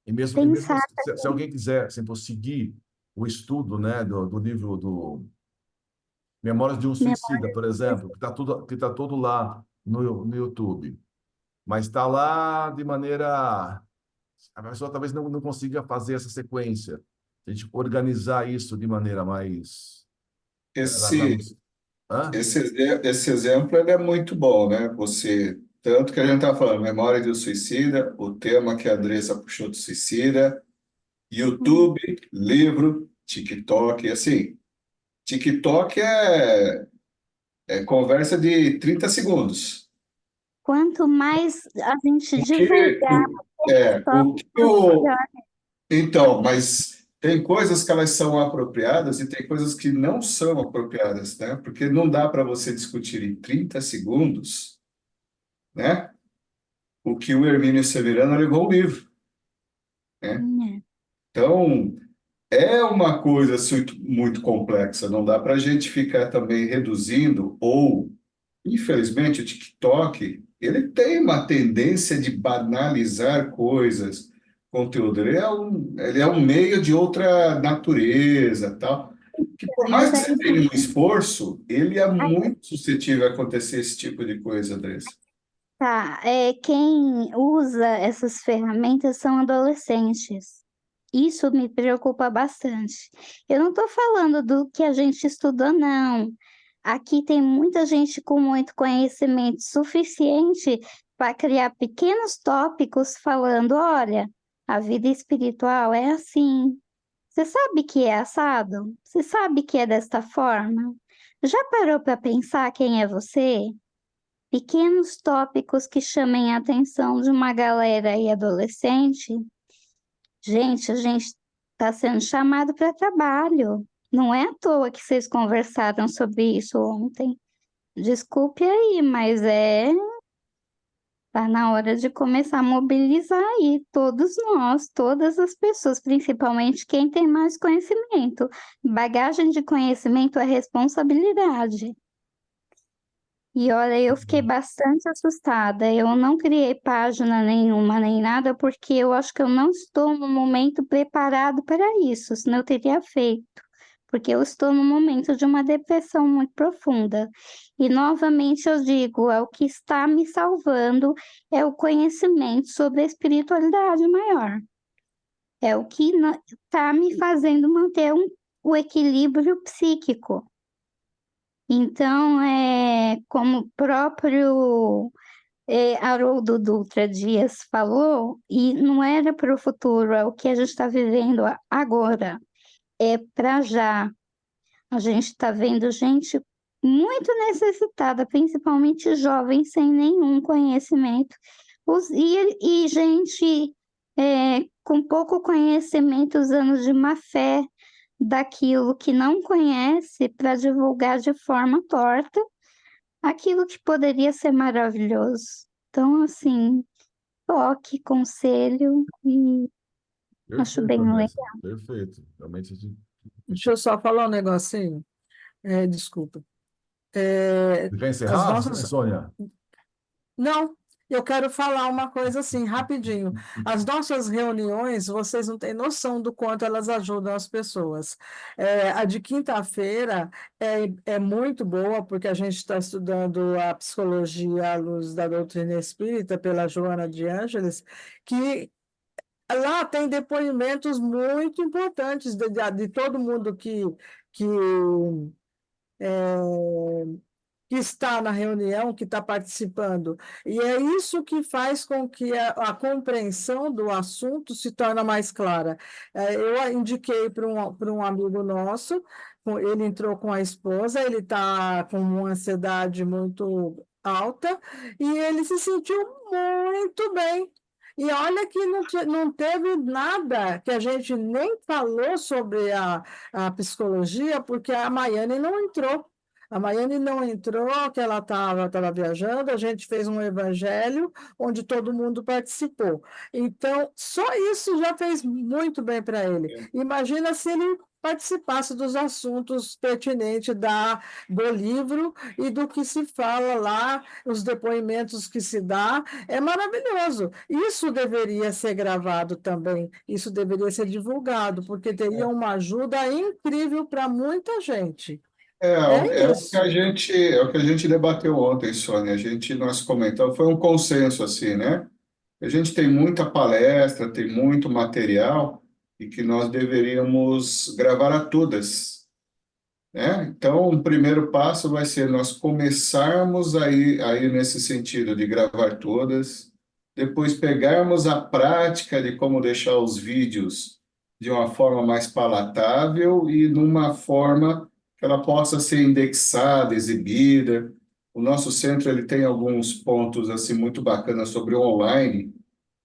E mesmo pensar. se alguém quiser, se seguir o estudo, né, do livro do Memórias de um Suicida, por exemplo, que tá todo lá no YouTube, mas está lá de maneira a pessoa talvez não consiga fazer essa sequência. A gente organizar isso de maneira mais lá no... esse, Hã? esse exemplo ele é muito bom, né? Tanto que a gente está falando, Memória de um Suicida, o tema que a Andressa puxou do suicida, YouTube, livro, TikTok, assim, TikTok é conversa de 30 segundos. Quanto mais a gente O que, divulgar, o, é, só o que o, melhor. então, mas tem coisas que elas são apropriadas e tem coisas que não são apropriadas, né? Porque não dá para você discutir em 30 segundos, né? O que o Hermínio Severino levou o livro, né? É. Então, é uma coisa assim, muito complexa, não dá para a gente ficar também reduzindo, ou, infelizmente, o TikTok, ele tem uma tendência de banalizar coisas, conteúdo, ele é um meio de outra natureza, tal, que por mais Mas que aí, você tenha um esforço, ele é muito suscetível a acontecer esse tipo de coisa, Andressa. tá, quem usa essas ferramentas são adolescentes. Isso me preocupa bastante. Eu não estou falando do que a gente estudou, não. Aqui tem muita gente com muito conhecimento suficiente para criar pequenos tópicos falando, olha, a vida espiritual é assim. Você sabe que é assado? Você sabe que é desta forma? Já parou para pensar quem é você? Pequenos tópicos que chamem a atenção de uma galera aí adolescente. Gente, a gente está sendo chamado para trabalho. Não é à toa que vocês conversaram sobre isso ontem. Desculpe aí, mas tá na hora de começar a mobilizar aí todos nós, todas as pessoas, principalmente quem tem mais conhecimento. Bagagem de conhecimento é responsabilidade. E olha, eu fiquei bastante assustada. Eu não criei página nenhuma nem nada, porque eu acho que eu não estou no momento preparado para isso, senão eu teria feito. Porque eu estou no momento de uma depressão muito profunda. E novamente eu digo, é o que está me salvando, é o conhecimento sobre a espiritualidade maior. É o que está me fazendo manter o equilíbrio psíquico. Então, como o próprio Haroldo Dutra Dias falou, e não era para o futuro, é o que a gente está vivendo agora, é para já. A gente está vendo gente muito necessitada, principalmente jovens sem nenhum conhecimento, E gente com pouco conhecimento, usando de má fé daquilo que não conhece para divulgar de forma torta aquilo que poderia ser maravilhoso. Então, assim, toque, conselho, e acho Perfeito, bem legal. Andressa. Perfeito. Realmente, Deixa eu só falar um negocinho. Desculpa. você quer As encerrar, nossas Sônia? Não, eu quero falar uma coisa assim, rapidinho. As nossas reuniões, vocês não têm noção do quanto elas ajudam as pessoas. A de quinta-feira é muito boa, porque a gente está estudando a psicologia à luz da doutrina espírita pela Joana de Ângeles, que lá tem depoimentos muito importantes de todo mundo que que está na reunião, que está participando. E é isso que faz com que a compreensão do assunto se torne mais clara. Eu indiquei para um amigo nosso, ele entrou com a esposa, ele está com uma ansiedade muito alta, e ele se sentiu muito bem. E olha que não teve nada que a gente nem falou sobre a psicologia, porque a Maiane não entrou. A Maiane não entrou, que ela estava viajando, a gente fez um evangelho onde todo mundo participou. Então, só isso já fez muito bem para ele. Imagina se ele participasse dos assuntos pertinentes do livro e do que se fala lá, os depoimentos que se dá. É maravilhoso. Isso deveria ser gravado também, isso deveria ser divulgado, porque teria uma ajuda incrível para muita gente. É isso. É o que a gente debateu ontem, Sônia. Nós comentamos, foi um consenso assim, né? A gente tem muita palestra, tem muito material e que nós deveríamos gravar a todas, né? Então, o primeiro passo vai ser nós começarmos aí nesse sentido de gravar todas, depois pegarmos a prática de como deixar os vídeos de uma forma mais palatável e numa forma que ela possa ser indexada, exibida. O nosso centro ele tem alguns pontos assim muito bacanas sobre o online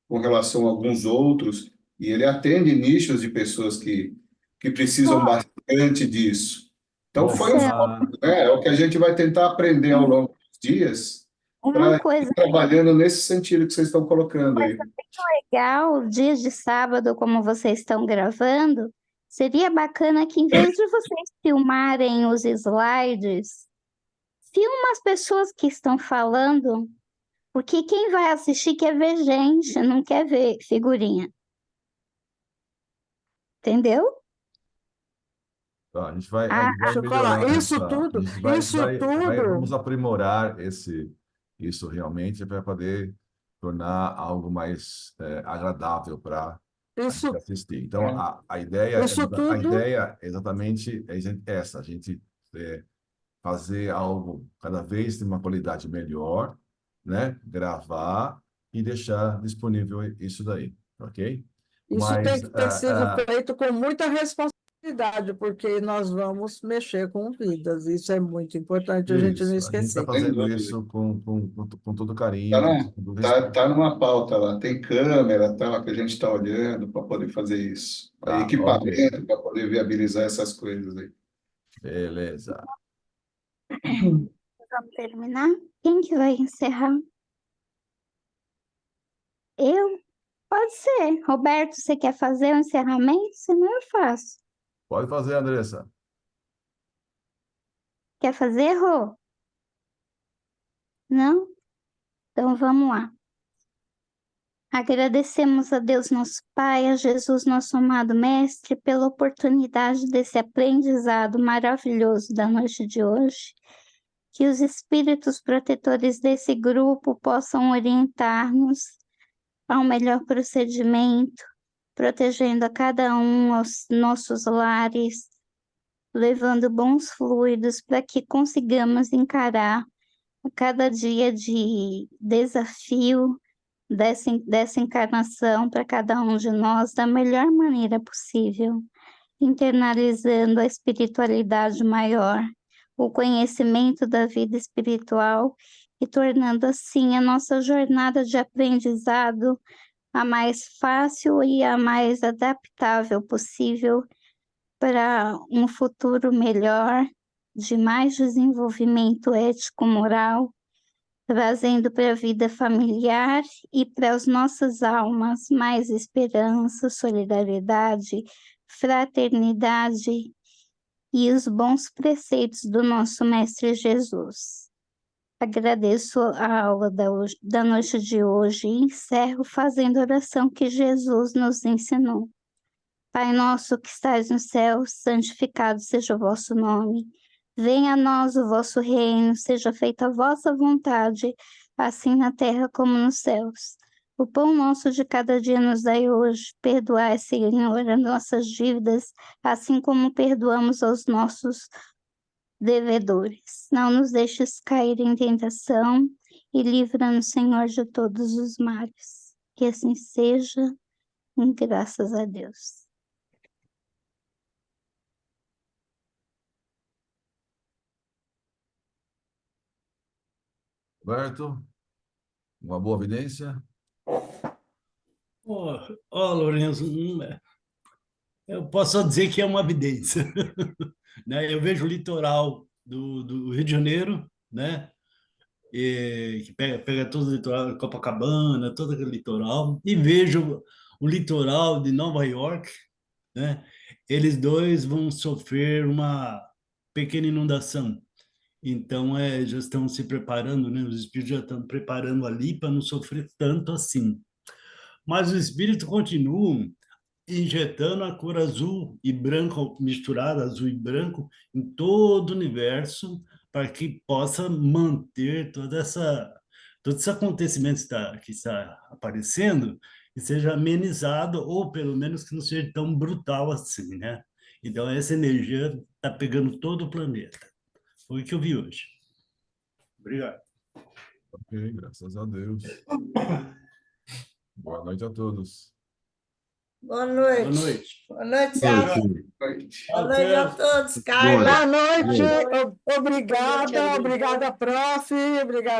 com relação a alguns outros e ele atende nichos de pessoas que precisam bastante disso. Então, Bom, foi um ah, foco, né? É o que a gente vai tentar aprender ao longo dos dias Uma para ir coisa trabalhando nesse sentido que vocês estão colocando aí. legal, dias de sábado, como vocês estão gravando, seria bacana que, em vez de vocês filmarem os slides, filma as pessoas que estão falando, porque quem vai assistir quer ver gente, não quer ver figurinha. Entendeu? tá, a Ah, gente vai Deixa eu falar, melhorar essa, isso vamos tudo, aprimorar isso realmente para poder tornar algo mais agradável para a gente isso, assistir. Então, isso a tudo, ideia é exatamente essa, a gente fazer algo cada vez de uma qualidade melhor, né? Gravar e deixar disponível isso daí, ok? isso Mas tem que ter sido feito com muita responsabilidade, porque nós vamos mexer com vidas. Isso é muito importante a gente não isso, a gente está esquecer. Sem fazendo dúvida. isso com todo carinho, com Tá, todo respeito. tá numa pauta lá, tem câmera, tá, que a gente está olhando para poder fazer isso. Aí, Tá, ok. equipamento para poder viabilizar essas coisas aí. Beleza. vamos terminar? Quem que vai encerrar? Eu? Pode ser. Roberto, você quer fazer o encerramento? Senão eu faço. Pode fazer, Andressa. Quer fazer, Rô? Não? Então vamos lá. Agradecemos a Deus nosso Pai, a Jesus nosso amado Mestre, pela oportunidade desse aprendizado maravilhoso da noite de hoje. Que os espíritos protetores desse grupo possam orientar-nos ao melhor procedimento, protegendo a cada um aos nossos lares, levando bons fluidos para que consigamos encarar a cada dia de desafio dessa encarnação para cada um de nós da melhor maneira possível, internalizando a espiritualidade maior, o conhecimento da vida espiritual e tornando assim a nossa jornada de aprendizado a mais fácil e a mais adaptável possível para um futuro melhor, de mais desenvolvimento ético-moral, trazendo para a vida familiar e para as nossas almas mais esperança, solidariedade, fraternidade e os bons preceitos do nosso Mestre Jesus. Agradeço a aula da noite de hoje e encerro fazendo a oração que Jesus nos ensinou. Pai nosso que estais no céu, santificado seja o vosso nome. Venha a nós o vosso reino, seja feita a vossa vontade, assim na terra como nos céus. O pão nosso de cada dia nos dai hoje. Perdoai, Senhor, as nossas dívidas, assim como perdoamos aos nossos devedores. Não nos deixes cair em tentação e livra-nos, Senhor, de todos os males. Que assim seja, e graças a Deus. Roberto, uma boa evidência? Lourenço, eu posso só dizer que é uma evidência. Né? Eu vejo o litoral do Rio de Janeiro, né? Que pega todo o litoral, Copacabana, todo aquele litoral, e vejo o litoral de Nova York, né? Eles dois vão sofrer uma pequena inundação. Então, já estão se preparando, né? Os espíritos já estão preparando ali para não sofrer tanto assim. Mas os espíritos continuam injetando a cor azul e branco, misturada, azul e branco, em todo o universo, para que possa manter todo esse acontecimento que está aparecendo e seja amenizado, ou pelo menos que não seja tão brutal assim, né? Então, essa energia está pegando todo o planeta. Foi o que eu vi hoje. Obrigado. Ok, graças a Deus. Boa noite a todos. Boa noite. Boa noite. Boa noite, Boa Sara. noite. Boa noite a todos, Boa Carla. noite. Boa noite. Obrigada, prof. Obrigada.